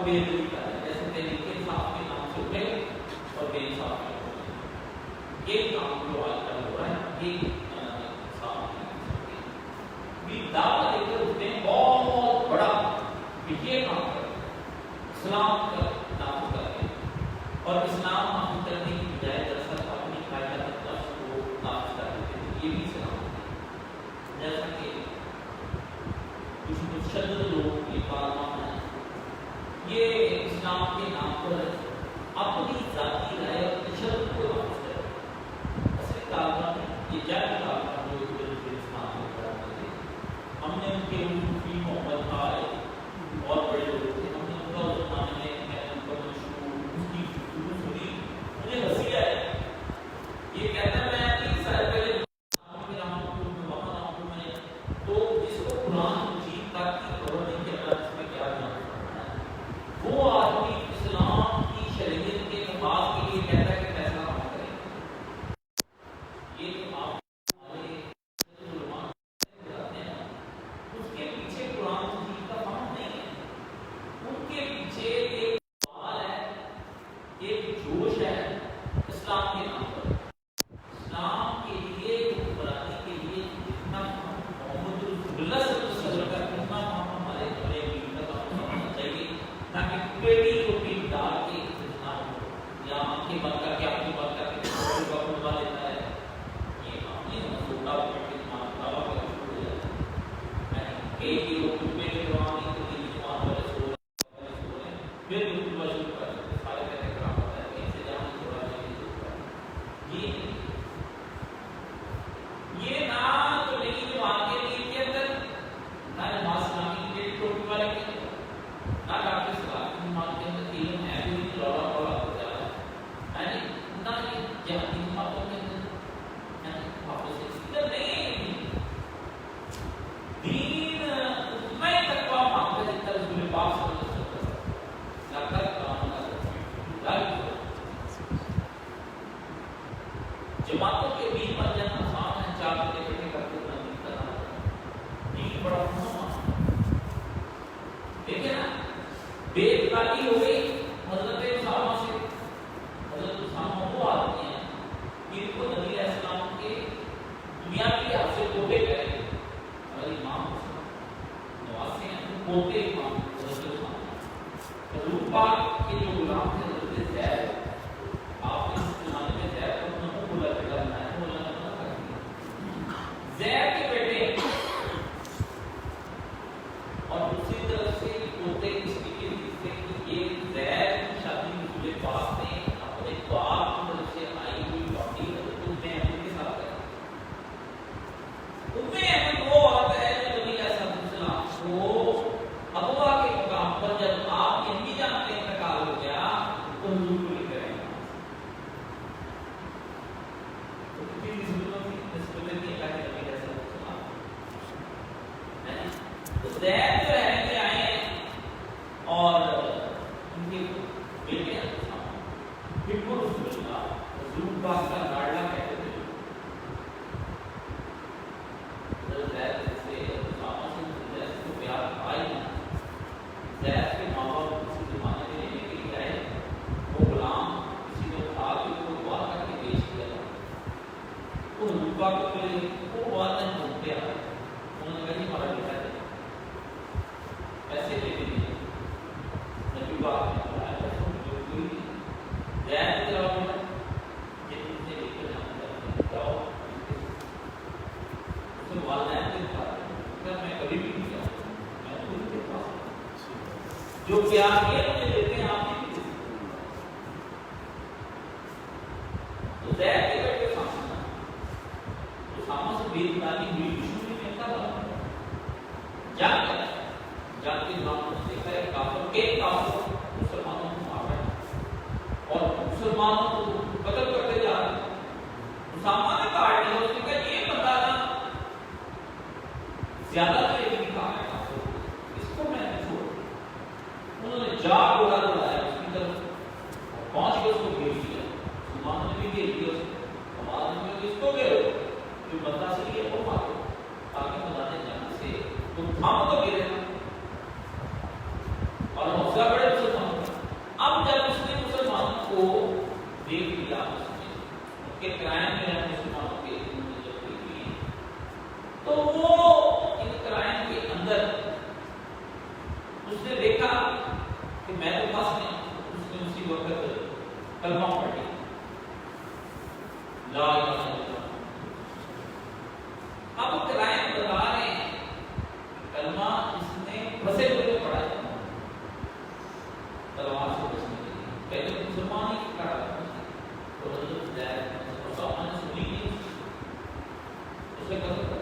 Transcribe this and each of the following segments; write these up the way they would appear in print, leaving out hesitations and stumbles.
بے دلی کا ہے، جیسے تحریک انصاف کے نام سے اٹھے اور بے انصاف کے ہو گئے. یہ کام جو آج کل ہو رہا ہے یہ انصاف بھی دعوت دے کر اس نے بہت بڑا یہ کام کر اسلام کا نافذ کر کے اور اسلام نافذ کرنے کی بجائے دراصل اپنی خواہشات نفس کو نافذ کر دیتے تھے. یہ بھی اسلام ہے. جیسا کہ کچھ متشدد لوگ یہ پارلیمان ہیں یہ اسلام کے نام پر اپنی ذاتی رائے اور تشدد کو نافذ کرتے ہیں. اصل طالبان یہ جائے طالبان جو اسلام میں کرتے تھے ہم نے ان کے صوفی محمد خائے اور بڑے لوگ تھے ہم نے ان کا زمانے میں ان پر مشہور ان کی گفتگو سنی مجھے ہنسی آئی. یہ کہتا ہے میں 30 سال پہلے تو جس کو قرآن مجید تک کی خبر نہیں کہ اللہ اس میں کیا جانا ہے وہ آدمی اسلام کی شریعت کے نفاذ کے لیے کہتا ہے کہ فیصلہ ہم کریں. یہ جو آپ اس کے پیچھے قرآن مجید کا فہم نہیں ہے. ان کے پیچھے ایک سوال ہے ایک جوش ہے اسلام کے نام پر. اسلام کے لیے حکمرانی کے لیے جتنا محمد اللہ صلی اللہ علیہ وسلم کا کتنا ہمارے بڑے دین کا کام ہونا چاہیے تاکہ پیٹی کو پیٹ ڈال کے اتنا ہو یا آنکھیں بند کر کے اپنی بند کر کے چھوٹے کا بنوا لیتا ہے. یہ کام نہیں ہونا چھوٹا پیٹ دعویٰ کر چھوڑ جاتا ہے. ایک ہی لوگ خطبے کے دوران ہی تو تین جماعت والے سو رہے پھر خطبہ شروع کر دیتے سارے کہتے ہیں خراب ہوتا ہے ان سے جانا چھوڑا جانے شروع کر. یہ نہ تو نہیں جو آگے دین کے اندر نہ نماز اسلامی کے ٹوپی والے کے اندر نہ ڈاکٹر صلاح کی نماز کے اندر علم ہے بھی نہیں رولا رولا ہو جا رہا ہے نہ یہ جہادی نمازوں کے اندر واپس ادھر نہیں ہے. دین اتنا ہی تقویٰ مانگتا ہے جتنا رسول پاک صلی اللہ علیہ وسلم لگتا ہے قرآن کا جماعتوں کے دین بن جانا آسان ہے. 4 بجے بیٹھے کرتے اپنا دین کرنا دین بڑا مسلمان دیکھیں نا بے اعتقادی ہو گئی حضرت اسامہ سے. حضرت اسامہ وہ آدمی ہیں جن کو نبی علیہ السلام کے دنیا کی حد سے توبے کرے اور امام نواسے ہیں پوتے امام حضرت اسامہ. حضور پاک کے جو غلام تھے حضرت زید آپ اس زمانے میں زید کو نمو بولا کرنا ہے بولنا نہ کر دیا. زید کے بیٹے اور دوسری طرف سے پوتے اس لیے کہ یہ زید کی شادی رسول پاک نے اپنے باپ کی طرف سے آئی ہوئی باقی حضرت ام احمد کے ساتھ ہے. ام احمد وہ عورت ہے جو نبی علیہ السلام کو ابوا کے مقام پر جب آپ کی امی جان کا انتقال ہو گیا تو حضور کو لے کر آئے. تو کتنی ضرورت تھی نسبت کی اللہ کے نبی علیہ السلام. تو زید جو ہے کہ آئے ہیں اور ان کے بیٹے ہیں پھر وہ رسول اللہ حضور پاک کا لاڈلا کہتے تھے. زید سے اسامہ سے زید کو پیار آئی نہیں. زید کے ماں باپ کسی زمانے میں لینے کے لیے آئے وہ غلام کسی نے اٹھا کے اس کو دعا کر کے بیچ دیا. وہ حضور پاک کو وہ بات نہیں ڈھونڈتے آئے. انہوں نے کہا جی ہمارا بیٹا ہے پیسے لے لیجیے. نبی پاک نے بتایا زید کی طرف یہ تم سے لے کر جانا چاہتے ہیں جاؤ. اس میں والدین کے ساتھ میں کبھی بھی نہیں جاؤں میں تو ان کے پاس جو پیار یہ مجھے دیتے ہیں آپ نہیں دیتے. تو زید کے بیٹے اسامہ سے بے اعتقادی ہوئی دشمنی میں کیا بات ہے جان کے نام سے دیکھا ہے کافر مسلمانوں کو مار رہے ہیں اور مسلمانوں کو قتل کرتے جا رہے ہیں. اسامہ نے کاٹ دیا. اس نے کہا یہ بتا نا زیادہ تو یہ نہیں کہا ہے اس کو میں نے چھوڑ. انہوں نے جا گولا بلایا اس کی طرف پہنچ کے اس کو گھیر دیا. مسلمانوں نے بھی گھیر دیا ہمارے میں اس کو گھیرو جو بندہ سے یہ وہ مارو تاکہ خدا نے جانے سے تم تھام تو گرے اور حوصلہ بڑے سے دیکھ لیا اس نے ان کے کرائم میں ہے مسلمانوں کے جب ہوئی تو وہ ان کرائم کے اندر اس نے دیکھا کہ میں تو پاس نہیں، اس نے اسی وقت کلمہ پڑھ لیا لا الہ الا اللہ۔ اب کرائم بتا رہے ہیں کلمہ اس نے پھنسے ہوئے پڑھا ہے تلوار سے بچنے کے لیے، پہلے مسلمان ہی کھڑا تھا تو حضرت زید اور نے سنی نہیں، اس نے قتل کر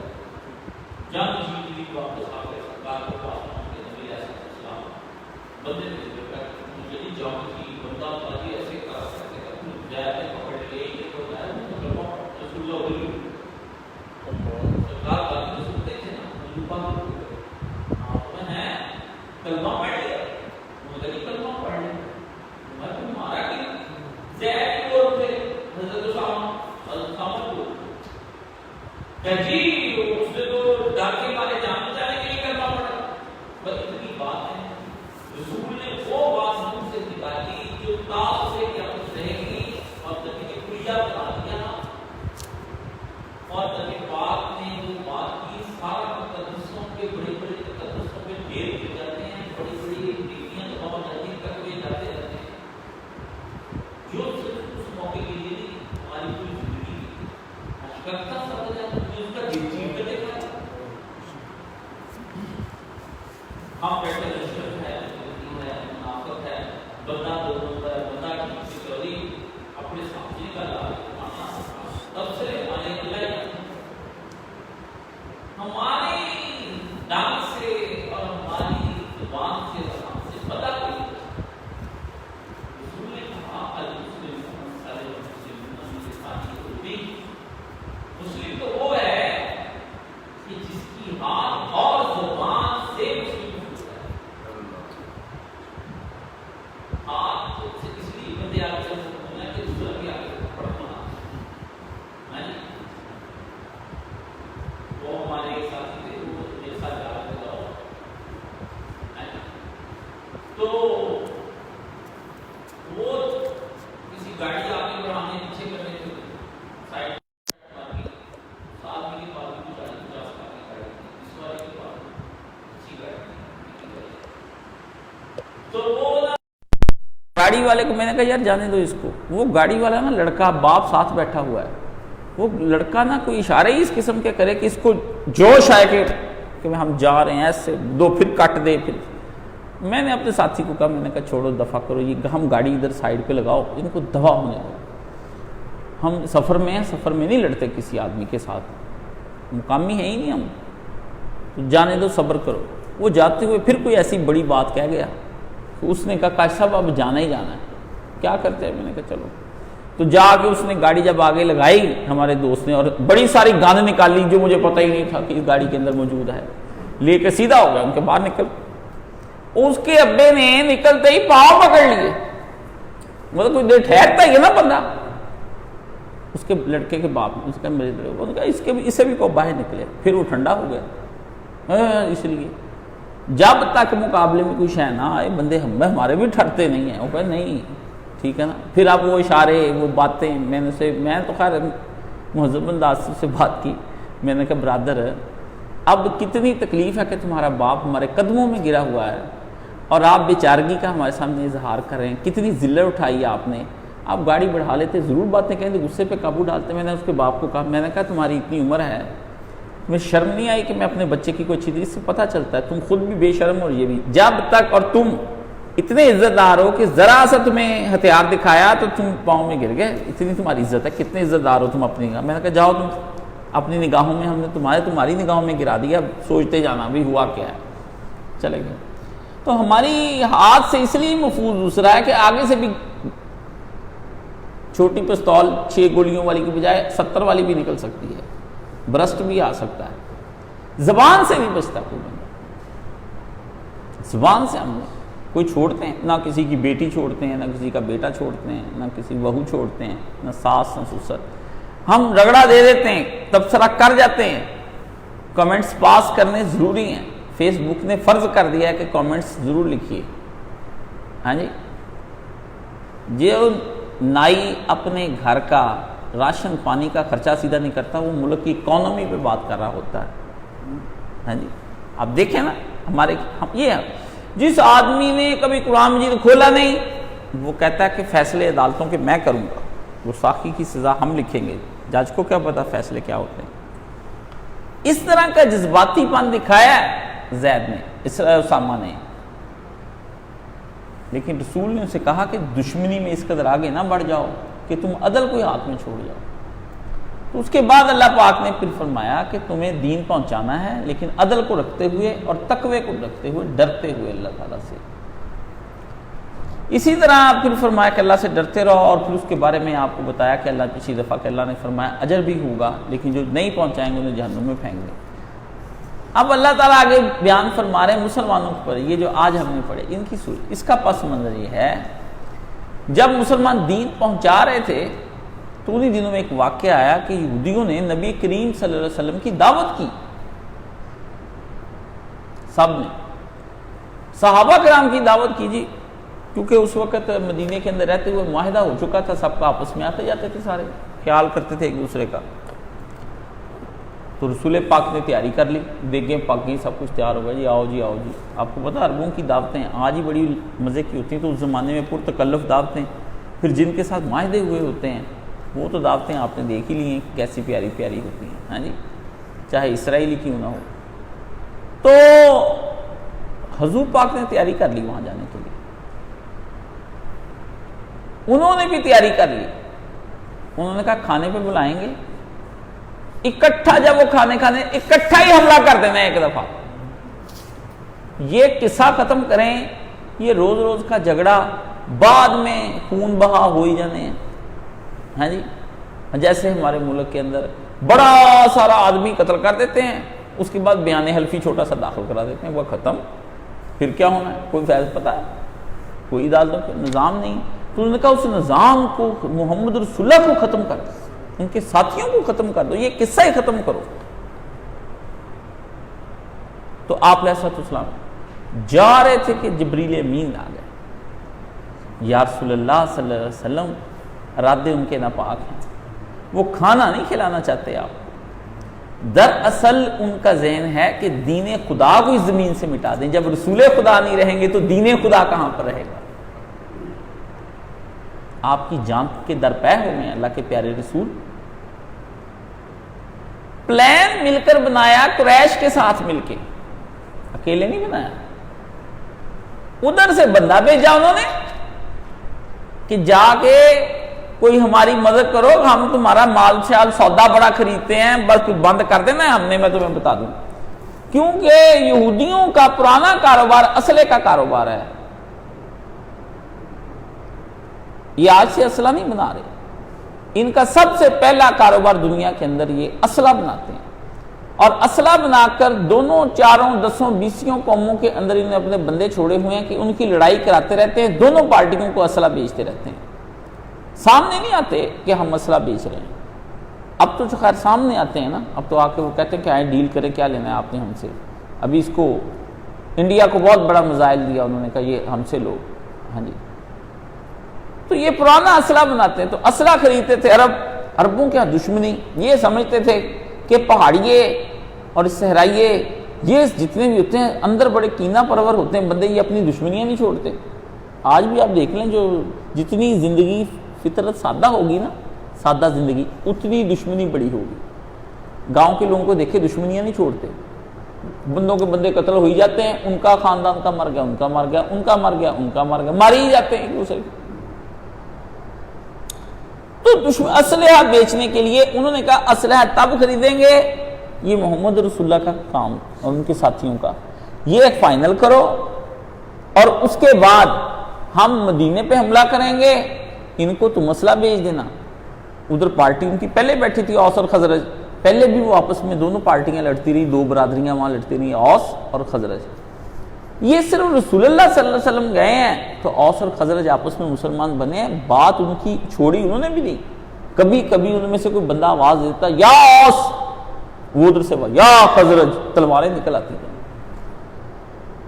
جان جیت لی، واپس آ کے سرکار کو پاس کے نبی علیہ السلام بندے نے دیکھا مجھے نہیں جان کی بندہ تھا یہ ایسے کر سکتے ہیں، زید نے پکڑ لے یہ تو ہے کلمہ رسول اللہ علیہ سرکار بات سنتے تھے نا مجھوبہ آپ میں ہے کلمہ پڑھ لیا مگر کلمہ پڑھ لیا میں تمہارا کہ زید کو تھے حضرت اسامہ کو کہ جی اس نے تو ڈر کے مارے جان بچانے کے لیے کلمہ پڑھا، بس اتنی بات ہے رسول نے وہ بات منہ سے نکالی جو تاج سے کیا کچھ رہے گی اور نبی کی کلیہ بنا دیا اور نبی پاک نے جو بات کی سارا مقدسوں کے بڑے بڑے مقدسوں پہ ڈھیر ہو جاتے ہیں، بڑی بڑی ڈگریاں دبا ہو جاتی ہیں، تک وہ جاتے رہتے ہیں جو صرف اس موقع کے لیے نہیں ہماری پوری زندگی کرتا سب جاتا ہے اس کا جیب پہ دیکھا ہے ہم بیٹھے رشوت ہے منافقت ہے بندہ دو نمبر بندہ ٹھیک سے چوری اپنے سامنے کا لا تب سے ہماری ڈانگ سے اور ہماری زبان سے پتہ کوئی رسول نے کہا المسلم سارے مسلم تو وہ ہے کہ جس کی ہاتھ اور زبان سے مسلم ہوتا ہے، ہاتھ سے اس لیے بندے آپ سے کہ دوسرا بھی آگے پڑھنا وہ ہمارے ساتھی تھے وہ میرے ساتھ جا رہے تو وہ کسی گاڑی آگے بڑھانے پیچھے کرنے کے سائڈ آدمی کے پاس بھی گاڑی 50 لاکھ کی گاڑی تھی، اس والے کے پاس اچھی گاڑی تو وہ گاڑی والے کو میں نے کہا یار جانے دو اس کو، وہ گاڑی والا نا لڑکا باپ ساتھ بیٹھا ہوا ہے، وہ لڑکا نا کوئی اشارے ہی اس قسم کے کرے کہ اس کو جوش آئے کہ ہم جا رہے ہیں ایسے دو پھر کٹ دے پھر میں نے اپنے ساتھی کو کہا میں نے کہا چھوڑو دفع کرو یہ ہم گاڑی ادھر سائڈ پہ لگاؤ ان کو دفع ہونے دو، ہم سفر میں ہیں سفر میں نہیں لڑتے کسی آدمی کے ساتھ، مقامی ہے ہی نہیں ہم، تو جانے دو صبر کرو۔ وہ جاتے ہوئے پھر کوئی ایسی بڑی بات کہہ گیا تو اس نے کہا کاش صاحب اب جانا ہی جانا ہے، کیا کرتے ہیں؟ میں نے کہا چلو، تو جا کے اس نے گاڑی جب آگے لگائی ہمارے دوست نے اور بڑی ساری گاند نکالی جو مجھے پتہ ہی نہیں تھا کہ اس گاڑی کے اندر موجود ہے، لے کے سیدھا ہو گیا ان کے باہر نکل، اس کے ابے نے نکلتے ہی پاؤں پکڑ لیے، مطلب کوئی دیر ٹھہرتا ہی ہے نا بندہ، اس کے لڑکے کے باپ نے اس کے اسے بھی کو باہر نکلے، پھر وہ ٹھنڈا ہو گیا، اس لیے جب تک مقابلے میں کوئی شے نہ آئے بندے ہمارے بھی ٹھہرتے نہیں ہیں، وہ کہے نہیں ٹھیک ہے نا، پھر اب وہ اشارے وہ باتیں میں تو خیر مہذب انداز سے بات کی، میں نے کہا برادر اب کتنی تکلیف ہے کہ تمہارا باپ ہمارے قدموں میں گرا ہوا ہے اور آپ بیچارگی کا ہمارے سامنے اظہار کر رہے ہیں، کتنی ذلت اٹھائی آپ نے، آپ گاڑی بڑھا لیتے ضرور باتیں کہیں غصے پہ قابو ڈالتے۔ میں نے اس کے باپ کو کہا، میں نے کہا تمہاری اتنی عمر ہے تمہیں شرم نہیں آئی کہ میں اپنے بچے کی کوئی اچھی چیز سے پتہ چلتا ہے تم خود بھی بے شرم اور یہ بھی، جب تک اور تم اتنے عزت دار ہو کہ ذرا سا تمہیں ہتھیار دکھایا تو تم پاؤں میں گر گئے، اتنی تمہاری عزت ہے، کتنے عزت دار ہو تم اپنی نگاہ۔ میں نے کہا جاؤ تم اپنی نگاہوں میں، ہم نے تمہاری نگاہوں میں گرا دیا، سوچتے جانا بھی ہوا کیا ہے، چلے گئے۔ تو ہماری ہاتھ سے اس لیے محفوظ دوسرا ہے کہ آگے سے بھی چھوٹی پستول 6 گولیوں والی کی بجائے 70 والی بھی نکل سکتی ہے، برسٹ بھی آ سکتا ہے، زبان سے نہیں بچتا کوئی بندہ، زبان سے ہم کوئی چھوڑتے ہیں، نہ کسی کی بیٹی چھوڑتے ہیں، نہ کسی کا بیٹا چھوڑتے ہیں، نہ کسی بہو چھوڑتے ہیں، نہ ساس نہ سسر، ہم رگڑا دے دیتے ہیں، تبصرہ کر جاتے ہیں، کمنٹس پاس کرنے ضروری ہیں، فیس بک نے فرض کر دیا ہے کہ کمنٹس ضرور لکھیے، ہاں جی، یہ نائی اپنے گھر کا راشن پانی کا خرچہ سیدھا نہیں کرتا، وہ ملک کی اکانومی پہ بات کر رہا ہوتا ہے. ہاں جی، آپ دیکھیں نا ہمارے یہ جس آدمی نے کبھی قرآن مجید کھولا نہیں، وہ کہتا ہے کہ فیصلے عدالتوں کے میں کروں گا، گستاخی کی سزا ہم لکھیں گے، جج کو کیا پتا فیصلے کیا ہوتے ہیں. اس طرح کا جذباتی پن دکھایا ہے زید نے، اسامہ نے، لیکن رسول نے اسے کہا کہ دشمنی میں اس قدر آگے نہ بڑھ جاؤ کہ تم عدل کو ہاتھ میں چھوڑ جاؤ. تو اس کے بعد اللہ پاک نے پھر فرمایا کہ تمہیں دین پہنچانا ہے لیکن عدل کو رکھتے ہوئے اور تقوی کو رکھتے ہوئے، ڈرتے ہوئے اللہ تعالیٰ سے. اسی طرح پھر فرمایا کہ اللہ سے ڈرتے رہو، اور پھر اس کے بارے میں آپ کو بتایا کہ اللہ پچھلی دفعہ کہ اللہ نے فرمایا اجر بھی ہوگا لیکن جو نہیں پہنچائیں گے انہیں جہنم میں پھینک دیں. اب اللہ تعالیٰ آگے بیان فرما رہے ہیں مسلمانوں پر، یہ جو آج ہم نے پڑھے ان کی صورت، اس کا پس منظر یہ ہے جب مسلمان دین پہنچا رہے تھے تو انہی دنوں میں ایک واقعہ آیا کہ یہودیوں نے نبی کریم صلی اللہ علیہ وسلم کی دعوت کی. سب نے صحابہ کرام کی دعوت کی جی، کیونکہ اس وقت مدینے کے اندر رہتے ہوئے معاہدہ ہو چکا تھا، سب کا آپس میں آتے جاتے تھے، سارے خیال کرتے تھے ایک دوسرے کا. تو رسول پاک نے تیاری کر لی، دیگیں پک گئی، سب کچھ تیار ہو گیا، جی آؤ جی آؤ جی. آپ کو پتہ عربوں کی دعوتیں آج ہی بڑی مزے کی ہوتی ہیں، تو اس زمانے میں پرتکلف دعوتیں، پھر جن کے ساتھ معاہدے ہوئے ہوتے ہیں وہ تو دعوتیں آپ نے دیکھ ہی لی ہیں کیسی پیاری پیاری ہوتی ہیں. ہاں جی، چاہے اسرائیلی کیوں نہ ہو. تو حضور پاک نے تیاری کر لی وہاں جانے کے لیے، انہوں نے بھی تیاری کر لی. انہوں نے کہا کھانے پہ بلائیں گے، اکٹھا جب وہ کھانے اکٹھا ہی حملہ کر دینا ایک دفعہ، یہ قصہ ختم کریں، یہ روز روز کا جھگڑا بعد میں خون بہا ہو ہی جانے ہیں. ہاں جی، جیسے ہمارے ملک کے اندر بڑا سارا آدمی قتل کر دیتے ہیں، اس کے بعد بیان حلفی چھوٹا سا داخل کرا دیتے ہیں، وہ ختم. پھر کیا ہونا ہے؟ کوئی فیض پتہ ہے؟ کوئی عدالتوں کا نظام نہیں. تو انہوں نے کہا اس نظام کو، محمد رسول اللہ کو ختم کر دو، ان کے ساتھیوں کو ختم کر دو، یہ قصہ ہی ختم کرو. تو آپ علیہ السلام جا رہے تھے کہ جبریل امین آ گئے. یا رسول اللہ صلی اللہ علیہ وسلم، ارادے ان کے ناپاک ہیں، وہ کھانا نہیں کھلانا چاہتے آپ. دراصل ان کا ذہن ہے کہ دین خدا کو اس زمین سے مٹا دیں. جب رسول خدا نہیں رہیں گے تو دین خدا کہاں پر رہے گا؟ آپ کی جان کے درپے ہو گئے اللہ کے پیارے رسول. پلان مل کر بنایا، قریش کے ساتھ مل کے، اکیلے نہیں بنایا. ادھر سے بندہ بھیجا انہوں نے کہ جا کے کوئی ہماری مدد کرو، ہم تمہارا مال شال سودا بڑا خریدتے ہیں، بس بند کر دینا ہم نے، میں تمہیں بتا دوں. کیونکہ یہودیوں کا پرانا کاروبار اسلحے کا کاروبار ہے. یہ آج سے اسلحہ نہیں بنا رہے، ان کا سب سے پہلا کاروبار دنیا کے اندر یہ اسلحہ بناتے ہیں. اور اسلحہ بنا کر دونوں، چاروں، دسوں، بیسوں قوموں کے اندر انہوں نے اپنے بندے چھوڑے ہوئے ہیں کہ ان کی لڑائی کراتے رہتے ہیں، دونوں پارٹیوں کو اسلحہ بیچتے رہتے ہیں. سامنے نہیں آتے کہ ہم اسلحہ بیچ رہے ہیں. اب تو خیر سامنے آتے ہیں نا، اب تو آ کے وہ کہتے ہیں کہ آئے ڈیل کریں، کیا لینا ہے آپ نے ہم سے. ابھی اس کو انڈیا کو بہت بڑا میزائل دیا، انہوں نے کہا یہ ہم سے لو. ہاں جی، تو یہ پرانا اسلحہ بناتے ہیں. تو اسلحہ خریدتے تھے عربوں کے دشمنی، یہ سمجھتے تھے کہ پہاڑیے اور صحرائیے یہ جتنے بھی ہوتے ہیں اندر بڑے کینہ پرور ہوتے ہیں بندے، یہ اپنی دشمنیاں نہیں چھوڑتے. آج بھی آپ دیکھ لیں، جو جتنی زندگی فطرت سادہ ہوگی نا، سادہ زندگی، اتنی دشمنی بڑی ہوگی. گاؤں کے لوگوں کو دیکھے دشمنیاں نہیں چھوڑتے، بندوں کے بندے قتل ہو ہی جاتے ہیں، ان کا خاندان کا مر گیا، ان کا مر گیا، ان کا مر گیا، ان کا مر گیا، مار ہی جاتے ہیں ایک دوسرے کو. تو اسلحہ بیچنے کے لیے انہوں نے کہا اسلحہ تب خریدیں گے، یہ محمد رسول اللہ کا کام اور ان کے ساتھیوں کا، یہ ایک فائنل کرو اور اس کے بعد ہم مدینے پہ حملہ کریں گے، ان کو تم اسلحہ بیچ دینا. ادھر پارٹی ان کی پہلے بیٹھی تھی، اوس اور خزرج، پہلے بھی وہ آپس میں دونوں پارٹیاں لڑتی رہی، دو برادریاں وہاں لڑتی رہی، اوس اور خزرج. یہ صرف رسول اللہ صلی اللہ علیہ وسلم گئے ہیں تو اوس اور خزرج آپس میں مسلمان بنے ہیں. بات ان کی چھوڑی انہوں نے بھی نہیں. کبھی کبھی ان میں سے کوئی بندہ آواز دیتا یا اوس، وہ ادھر سے یا خزرج، تلواریں نکل آتی تھیں.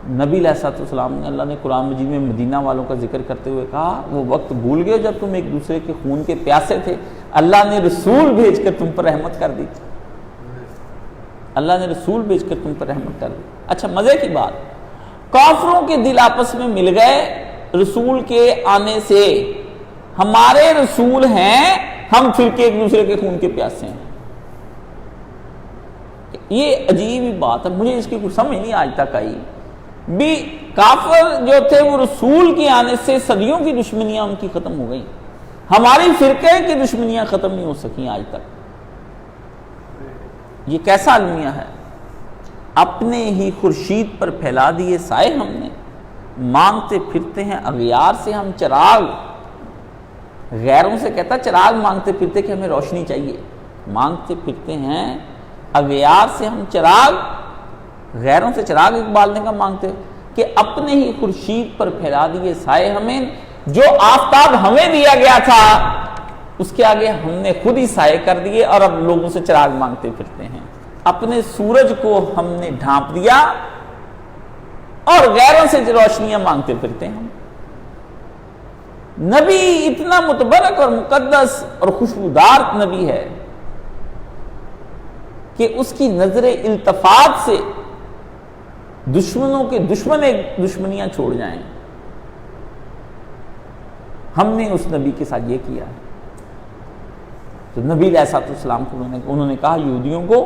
نبی علیہ الصلوۃ والسلام نے، اللہ نے قرآن مجید میں مدینہ والوں کا ذکر کرتے ہوئے کہا وہ وقت بھول گئے جب تم ایک دوسرے کے خون کے پیاسے تھے، اللہ نے رسول بھیج کر تم پر رحمت کر دی، اللہ نے رسول بھیج کر تم پر رحمت کر دی۔ اچھا مزے کی بات، کافروں کے دل آپس میں مل گئے رسول کے آنے سے، ہمارے رسول ہیں، ہم پھر کے ایک دوسرے کے خون کے پیاسے ہیں۔ یہ عجیب ہی بات ہے، مجھے اس کی کوئی سمجھ نہیں آج تک آئی بھی۔ کافر جو تھے وہ رسول کے آنے سے صدیوں کی دشمنیاں ان کی ختم ہو گئیں، ہماری فرقے کی دشمنیاں ختم نہیں ہو سکیں آج تک۔ یہ کیسا المیہ ہے؟ اپنے ہی خورشید پر پھیلا دیے سائے ہم نے، مانگتے پھرتے ہیں اغیار سے ہم چراغ۔ غیروں سے کہتا چراغ مانگتے پھرتے کہ ہمیں روشنی چاہیے، مانگتے پھرتے ہیں اغیار سے ہم چراغ، غیروں سے چراغ اقبال نے کہا مانگتے، کہ اپنے ہی خورشید پر پھیلا دیے سائے ہمیں، جو آفتاب ہمیں دیا گیا تھا اس کے آگے ہم نے خود ہی سائے کر دیے، اور اب لوگوں سے چراغ مانگتے پھرتے ہیں۔ اپنے سورج کو ہم نے ڈھانپ دیا اور غیروں سے روشنیاں مانگتے پھرتے ہیں۔ نبی اتنا متبرک اور مقدس اور خوشبودار نبی ہے کہ اس کی نظر التفات سے دشمنوں کے دشمن ایک دشمنیاں چھوڑ جائیں۔ ہم نے اس نبی کے ساتھ یہ کیا ہے۔ تو نبی علیہ الصلوۃ والسلام کو انہوں نے کہا یہودیوں کو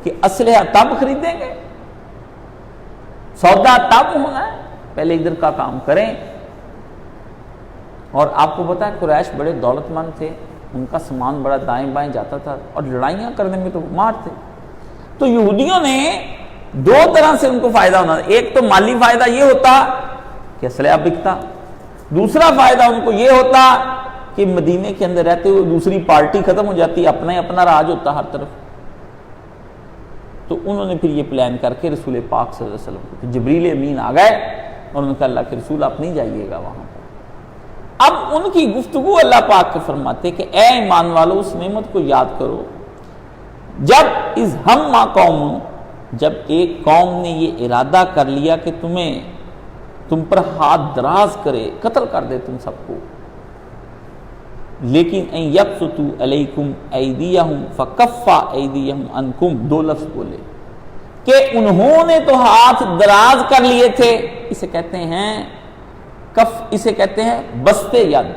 کہ اسلحہ تب خریدیں گے، سودا تب ہونا ہے، پہلے ادھر کا کام کریں۔ اور آپ کو پتا ہے قریش بڑے دولت مند تھے، ان کا سامان بڑا دائیں بائیں جاتا تھا، اور لڑائیاں کرنے میں تو مار تھے۔ تو یہودیوں نے دو طرح سے ان کو فائدہ ہونا، ایک تو مالی فائدہ یہ ہوتا کہ اسلحہ بکتا، دوسرا فائدہ ان کو یہ ہوتا کہ مدینے کے اندر رہتے ہوئے دوسری پارٹی ختم ہو جاتی، اپنا راج ہوتا ہر طرف۔ تو انہوں نے پھر یہ پلان کر کے رسول پاک صلی اللہ علیہ وسلم کو، جبریل امین آ گئے اور انہوں نے کہا اللہ کے رسول آپ نہیں جائیے گا وہاں پر۔ اب ان کی گفتگو اللہ پاک کے فرماتے کہ اے ایمان والو اس نعمت کو یاد کرو جب از ہم قوم، جب ایک قوم نے یہ ارادہ کر لیا کہ تم پر ہاتھ دراز کرے، قتل کر دے تم سب کو، لیکن ان یبسطوا علیکم ایدیہم فکفا ایدیہم عنکم، دو لفظ بولے کہ انہوں نے تو ہاتھ دراز کر لیے تھے، اسے کہتے ہیں کف، اسے کہتے ہیں بستے ید،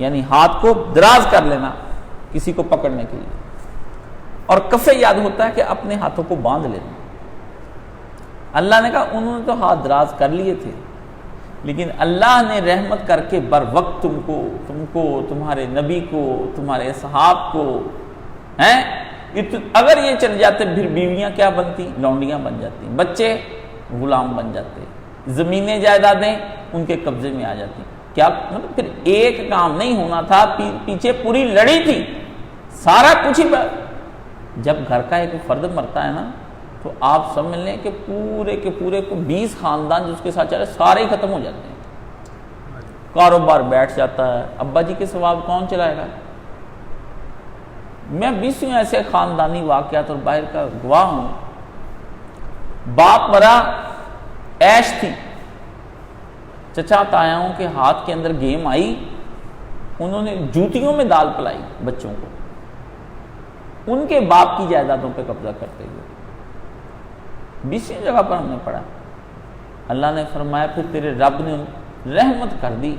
یعنی ہاتھ کو دراز کر لینا کسی کو پکڑنے کے لیے، اور کف ید ہوتا ہے کہ اپنے ہاتھوں کو باندھ لینا۔ اللہ نے کہا انہوں نے تو ہاتھ دراز کر لیے تھے، لیکن اللہ نے رحمت کر کے بر وقت تم کو تمہارے نبی کو، تمہارے صحاب کو ہیں، اگر یہ چل جاتے پھر بیویاں کیا بنتی؟ لونڈیاں بن جاتی، بچے غلام بن جاتے، زمینیں جائیدادیں ان کے قبضے میں آ جاتی۔ کیا مطلب پھر ایک کام نہیں ہونا تھا، پیچھے پوری لڑی تھی، سارا کچھ ہی۔ جب گھر کا ایک فرد مرتا ہے نا تو آپ سمجھ لیں کہ پورے کے پورے کو 20 خاندان جو اس کے ساتھ چل رہے سارے ہی ختم ہو جاتے ہیں، کاروبار بیٹھ جاتا ہے، ابا جی کے ثواب کون چلائے گا؟ میں 20 ایسے خاندانی واقعات اور باہر کا گواہ ہوں۔ باپ مرا، عیش تھی، چچا تایاؤں کے ہاتھ کے اندر گیم آئی، انہوں نے جوتیوں میں دال پلائی بچوں کو، ان کے باپ کی جائیدادوں پہ قبضہ کرتے ہوئے 20 جگہ پر ہم نے پڑھا۔ اللہ نے فرمایا پھر تیرے رب نے رحمت کر دی،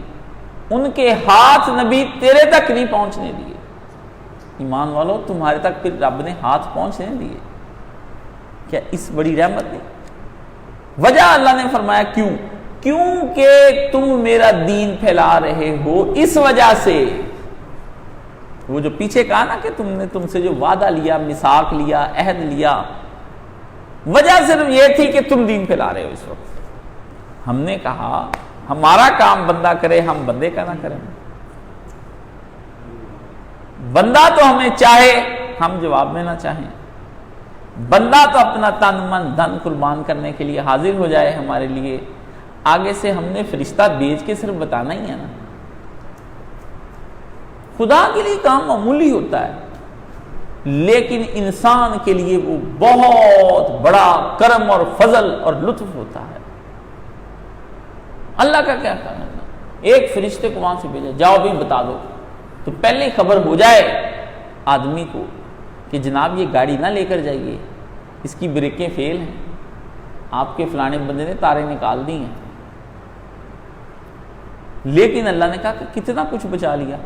ان کے ہاتھ نبی تیرے تک نہیں پہنچنے دیے۔ ایمان والو تمہارے تک پھر رب نے ہاتھ پہنچنے دیے، کیا اس بڑی رحمت نہیں؟ وجہ اللہ نے فرمایا کیوں؟ کیونکہ تم میرا دین پھیلا رہے ہو، اس وجہ سے۔ وہ جو پیچھے کہا نا کہ تم سے جو وعدہ لیا، میثاق لیا، عہد لیا، وجہ صرف یہ تھی کہ تم دین پھیلا رہے ہو اس وقت۔ ہم نے کہا ہمارا کام بندہ کرے، ہم بندے کا نہ کریں۔ بندہ تو ہمیں چاہے، ہم جواب میں نہ چاہیں۔ بندہ تو اپنا تن من دھن قربان کرنے کے لیے حاضر ہو جائے ہمارے لیے، آگے سے ہم نے فرشتہ بھیج کے صرف بتانا ہی ہے نا۔ خدا کے لیے کام معمولی ہوتا ہے، لیکن انسان کے لیے وہ بہت بڑا کرم اور فضل اور لطف ہوتا ہے۔ اللہ کا کیا کرنا؟ ایک فرشتے کو وہاں سے بھیجا، جاؤ بھی بتا دو، تو پہلے ہی خبر ہو جائے آدمی کو کہ جناب یہ گاڑی نہ لے کر جائیے، اس کی بریکیں فیل ہیں، آپ کے فلانے بندے نے تاریں نکال دی ہیں۔ لیکن اللہ نے کہا کہ کتنا کچھ بچا لیا،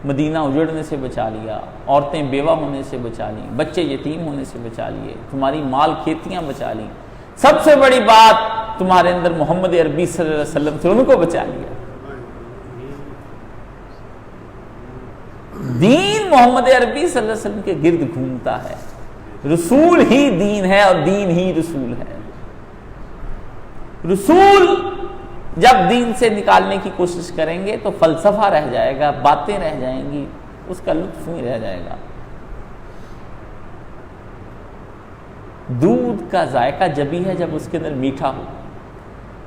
مدینہ اجڑنے سے بچا لیا، عورتیں بیوہ ہونے سے بچا لیں، بچے یتیم ہونے سے بچا لیے، تمہاری مال کھیتیاں بچا لیں، سب سے بڑی بات تمہارے اندر محمد عربی صلی اللہ علیہ وسلم سے ان کو بچا لیا۔ دین محمد عربی صلی اللہ علیہ وسلم کے گرد گھومتا ہے، رسول ہی دین ہے اور دین ہی رسول ہے۔ رسول جب دین سے نکالنے کی کوشش کریں گے تو فلسفہ رہ جائے گا، باتیں رہ جائیں گی، اس کا لطف نہیں رہ جائے گا۔ دودھ کا ذائقہ جبھی ہے جب اس کے اندر میٹھا ہو۔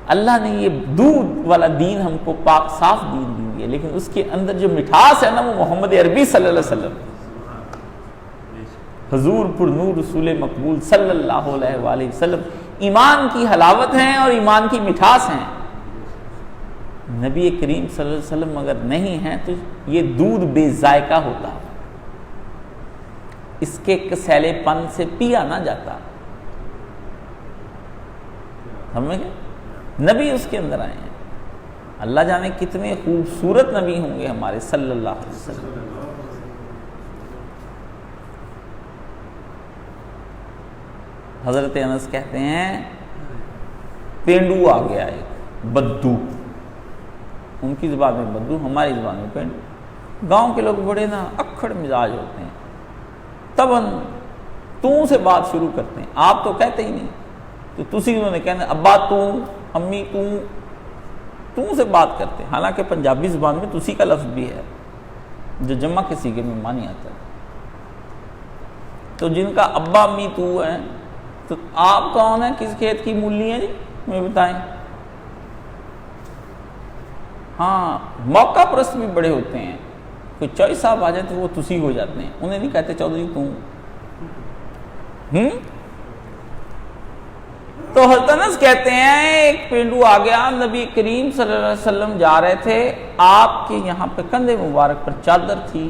اللہ نے یہ دودھ والا دین ہم کو پاک صاف دین دی ہے، لیکن اس کے اندر جو مٹھاس ہے نا وہ محمد عربی صلی اللہ علیہ وسلم، حضور پر نور رسول مقبول صلی اللہ علیہ وآلہ وسلم ایمان کی حلاوت ہیں اور ایمان کی مٹھاس ہیں۔ نبی کریم صلی اللہ علیہ وسلم اگر نہیں ہیں تو یہ دودھ بے ذائقہ ہوتا، اس کے کسیلے پن سے پیا نہ جاتا۔ سمجھ گئے؟ نبی اس کے اندر آئے ہیں، اللہ جانے کتنے خوبصورت نبی ہوں گے ہمارے صلی اللہ علیہ وسلم۔ حضرت انس کہتے ہیں پینڈو آ گیا ایک بدو، ان کی زبان میں بدو، ہماری زبان میں پینڈو۔ گاؤں کے لوگ بڑے نا اکھڑ مزاج ہوتے ہیں، تباً تو سے بات شروع کرتے ہیں، آپ تو کہتے ہی نہیں، تو تسی انہوں نے کہنا ابا تو، امی تو سے بات کرتے ہیں، حالانکہ پنجابی زبان میں تسی کا لفظ بھی ہے جو جمع کے صیغے میں مانی آتا ہے۔ تو جن کا ابا امی تو ہیں، تو آپ کون ہیں، کس کھیت کی مولی ہیں جی، ہمیں بتائیں۔ ہاں موقع پرست بھی بڑے ہوتے ہیں، کوئی چوئی صاحب آ جائیں تو وہ تسی ہو جاتے ہیں، انہیں نہیں کہتے چودھری تم۔ تو حضرت انس کہتے ہیں ایک پینڈو آ گیا، نبی کریم صلی اللہ علیہ وسلم جا رہے تھے، آپ کے یہاں پہ کندھے مبارک پر چادر تھی،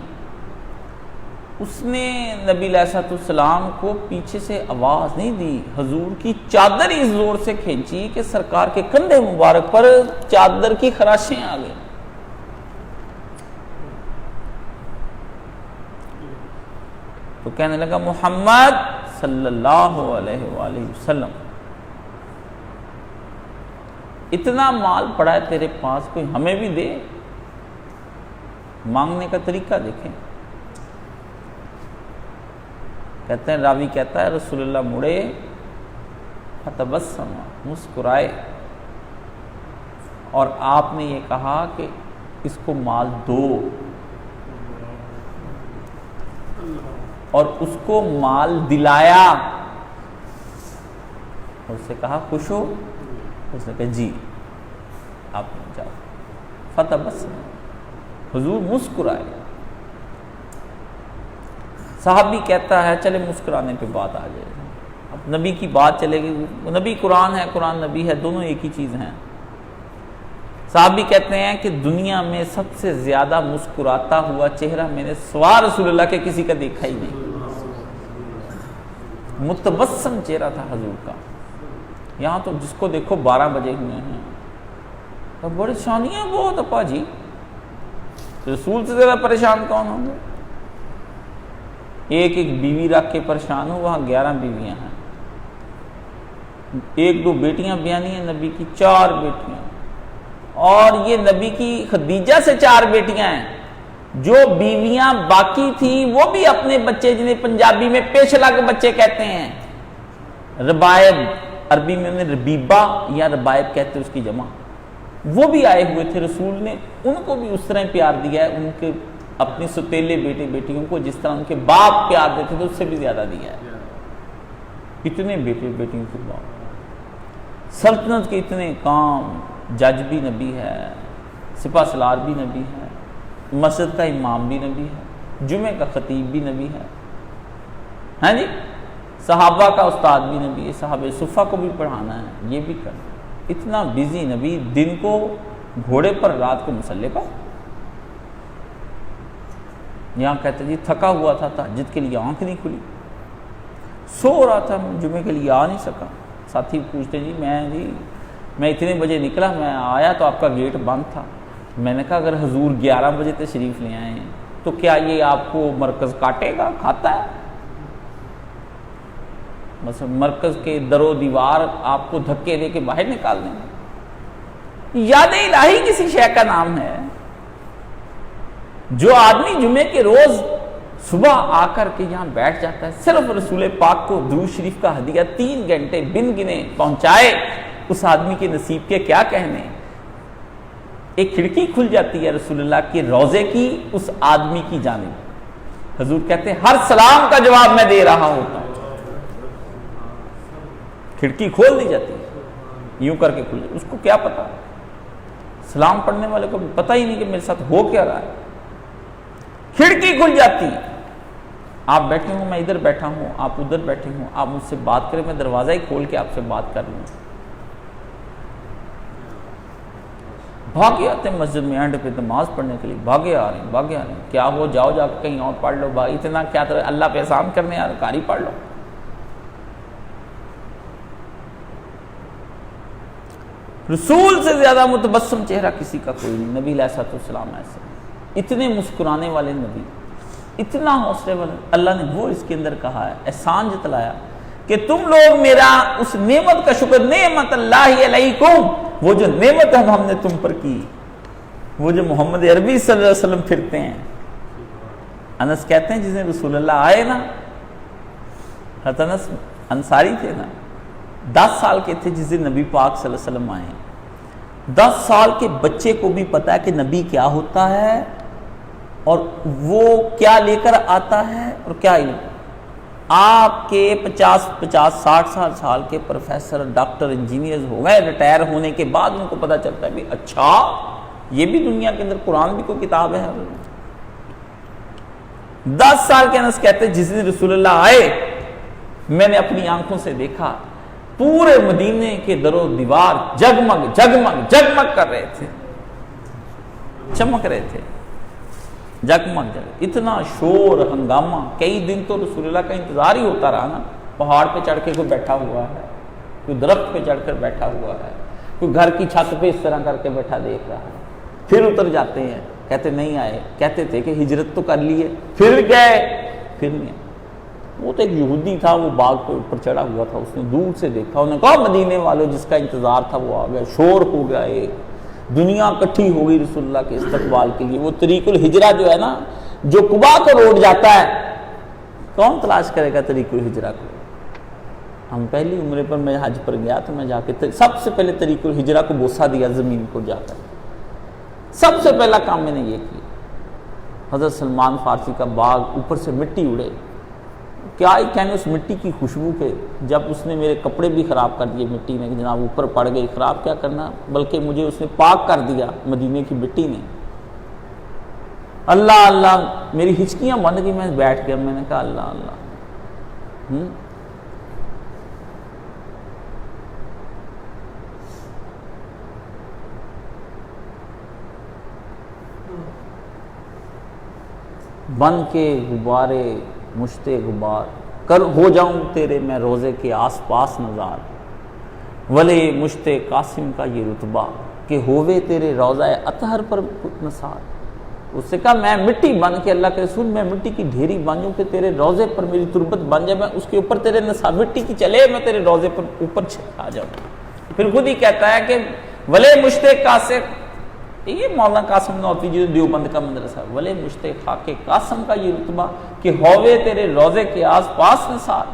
اس نے نبی علیہ السلام کو پیچھے سے آواز نہیں دی، حضور کی چادر اس زور سے کھینچی کہ سرکار کے کندھے مبارک پر چادر کی خراشیں آ گئیں۔ تو کہنے لگا محمد صلی اللہ علیہ وآلہ وسلم، اتنا مال پڑا ہے تیرے پاس، کوئی ہمیں بھی دے۔ مانگنے کا طریقہ دیکھیں، کہتے ہیں راوی کہتا ہے رسول اللہ مڑے فتبسم، مسکرائے، اور آپ نے یہ کہا کہ اس کو مال دو، اور اس کو مال دلایا، اس سے کہا خوش ہو، اس نے کہا جی، آپ جاؤ۔ فتبسم، حضور مسکرائے۔ صحابی کہتا ہے چلے مسکرانے پہ بات آ جائے، اب نبی کی بات چلے گی، نبی قرآن ہے، قرآن نبی ہے، دونوں ایک ہی چیز ہیں۔ صحابی کہتے ہیں کہ دنیا میں سب سے زیادہ مسکراتا ہوا چہرہ میں نے سوا رسول اللہ کے کسی کا دیکھا ہی نہیں، متبسم چہرہ تھا حضور کا، یہاں تو جس کو دیکھو 12 بجے ہوئے ہیں، تو بڑی شانیاں بہت اپا جی، رسول سے زیادہ پریشان کون ہوں گے؟ ایک بیوی رکھ کے پریشان ہو، وہاں 11 بیویاں ہیں، 1-2 بیٹیاں بیانی ہیں، نبی کی 4 بیٹیاں، اور یہ نبی کی خدیجہ سے 4 بیٹیاں ہیں، جو بیویاں باقی تھیں وہ بھی اپنے بچے، جنہیں پنجابی میں پیشلا کے بچے کہتے ہیں، ربائب، عربی میں انہیں ربیبہ یا ربائب کہتے ہیں اس کی جمع، وہ بھی آئے ہوئے تھے، رسول نے ان کو بھی اس طرح پیار دیا ہے، ان کے اپنی ستیلے بیٹے بیٹیوں کو جس طرح ان کے باپ پیار دیتے تھے اس سے بھی زیادہ دیا ہے۔ اتنے بیٹے بیٹیوں کے باپ، سلطنت کے اتنے کام، جج بھی نبی ہے، سپہ سالار بھی نبی ہے، مسجد کا امام بھی نبی ہے، جمعہ کا خطیب بھی نبی ہے، ہاں جی، صحابہ کا استاد بھی نبی ہے، صحابہ صفہ کو بھی پڑھانا ہے، یہ بھی کرنا، اتنا بزی نبی، دن کو گھوڑے پر رات کو مسلح پر. یہاں کہتے جی تھکا ہوا تھا تہجد کے لیے آنکھ نہیں کھلی, سو رہا تھا, جمعے کے لیے آ نہیں سکا. ساتھی پوچھتے جی میں اتنے بجے نکلا, میں آیا تو آپ کا گیٹ بند تھا. میں نے کہا اگر حضور 11 بجے تشریف لے آئے ہیں تو کیا یہ آپ کو مرکز کاٹے گا, کھاتا ہے؟ مثلا مرکز کے در و دیوار آپ کو دھکے دے کے باہر نکال دیں گے. یاد الہی کسی شے کا نام ہے. جو آدمی جمعے کے روز صبح آ کر کے یہاں بیٹھ جاتا ہے, صرف رسول پاک کو درود شریف کا ہدیہ 3 گھنٹے بن گنے پہنچائے, اس آدمی کے نصیب کے کیا کہنے. ایک کھڑکی کھل جاتی ہے رسول اللہ کے روضے کی اس آدمی کی جانب. حضور کہتے ہیں ہر سلام کا جواب میں دے رہا ہوتا ہوں. کھڑکی کھول دی جاتی ہے, یوں کر کے کھل جاتی. اس کو کیا پتا, سلام پڑھنے والے کو پتہ ہی نہیں کہ میرے ساتھ ہو کیا رہا ہے. کھڑکی کھل جاتی ہے, آپ بیٹھے ہوں, میں ادھر بیٹھا ہوں, آپ ادھر بیٹھے ہوں, آپ مجھ سے بات کریں, میں دروازہ ہی کھول کے آپ سے بات کر لوں. بھاگے آتے ہیں مسجد میں اینڈ پہ نماز پڑھنے کے لیے, بھاگے آ رہے ہیں. کیا ہو, جاؤ جا کے کہیں اور پڑھ لو. بھائی اتنا کیا اللہ پہ احسان کرنے آ رہے, کاری پڑھ لو. رسول سے زیادہ متبسم چہرہ کسی کا کوئی نہیں. نبی علیہ الصلوۃ والسلام ایسے اتنے مسکرانے والے نبی, اتنا حوصلے والے. اللہ نے وہ اس کے اندر کہا ہے, احسان جتلایا کہ تم لوگ میرا اس نعمت کا شکر, نعمت اللہ علیکم, وہ جو نعمت ہم نے تم پر کی, وہ جو محمد عربی صلی اللہ علیہ وسلم پھرتے ہیں. انس کہتے ہیں جس دن رسول اللہ آئے نا, حضرت انس انصاری تھے نا, 10 سال کے تھے جس دن نبی پاک صلی اللہ علیہ وسلم آئے. 10 سال کے بچے کو بھی پتا ہے کہ نبی کیا ہوتا ہے اور وہ کیا لے کر آتا ہے اور کیا علم. آپ کے 50-60 سال کے پروفیسر, ڈاکٹر, انجینئرز ہو گئے, ریٹائر ہونے کے بعد ان کو پتا چلتا ہے بھی اچھا یہ بھی دنیا کے اندر قرآن بھی کوئی کتاب ہے. 10 سال کے انس کہتے ہیں جس دن رسول اللہ آئے میں نے اپنی آنکھوں سے دیکھا پورے مدینے کے در و دیوار جگمگ جگمگ جگمگ کر رہے تھے, چمک رہے تھے, جگمگ جگ. اتنا شور ہنگامہ. کئی دن تو رسول اللہ کا انتظار ہی ہوتا رہا نا. پہاڑ پہ چڑھ کے کوئی بیٹھا ہوا ہے, کوئی درخت پہ چڑھ کر بیٹھا ہوا ہے, کوئی گھر کی چھت پہ اس طرح کر کے بیٹھا دیکھ رہا ہے. پھر اتر جاتے ہیں, کہتے نہیں آئے, کہتے تھے کہ ہجرت تو کر لی ہے, پھر گئے, پھر نہیں. وہ تو ایک یہودی تھا, وہ باغ پہ اوپر چڑھا ہوا تھا, اس نے دور سے دیکھا, انہوں نے کہا مدینے والوں جس کا انتظار تھا وہ آ گیا. شور ہو گیا, ایک دنیا اکٹھی ہو گئی رسول اللہ کے استقبال کے لیے. وہ طریق الہجرہ جو ہے نا, جو قباء کو روڈ جاتا ہے, کون تلاش کرے گا طریق الہجرہ کو. ہم پہلی عمرے پر میں حج پر گیا تو میں جا کے سب سے پہلے طریق الہجرہ کو بوسہ دیا زمین کو جا کر. سب سے پہلا کام میں نے یہ کیا. حضرت سلمان فارسی کا باغ, اوپر سے مٹی اڑے, کیا ہی کہنے اس مٹی کی خوشبو کے. جب اس نے میرے کپڑے بھی خراب کر دیے مٹی نے, کہ جناب اوپر پڑ گئی, خراب کیا کرنا, بلکہ مجھے اس نے پاک کر دیا مدینے کی مٹی نے. اللہ اللہ, میری ہچکیاں بند گئی, میں بیٹھ گیا, میں نے کہا اللہ اللہ. بن کے غبارے مشتے غبار کر ہو جاؤں تیرے میں روزے کے آس پاس نظار. ولے مشتے قاسم کا یہ رتبہ کہ ہووے تیرے روضہ اطہر پر نثار. اس سے کہا میں مٹی بن کے, اللہ کے رسول میں مٹی کی ڈھیری بن جاؤں کہ تیرے روضے پر میری تربت بن جائے, میں اس کے اوپر تیرے نثار مٹی کی چلے, میں تیرے روضے پر اوپر آ جاؤں. پھر خود ہی کہتا ہے کہ ولے مشتے قاسم, یہ مولانا قاسم نانوتوی جو دیوبند کا مدرسہ, ولے مشتے خاک قاسم کا یہ رتبہ کہ ہووے تیرے روضے کے آس پاس نثار.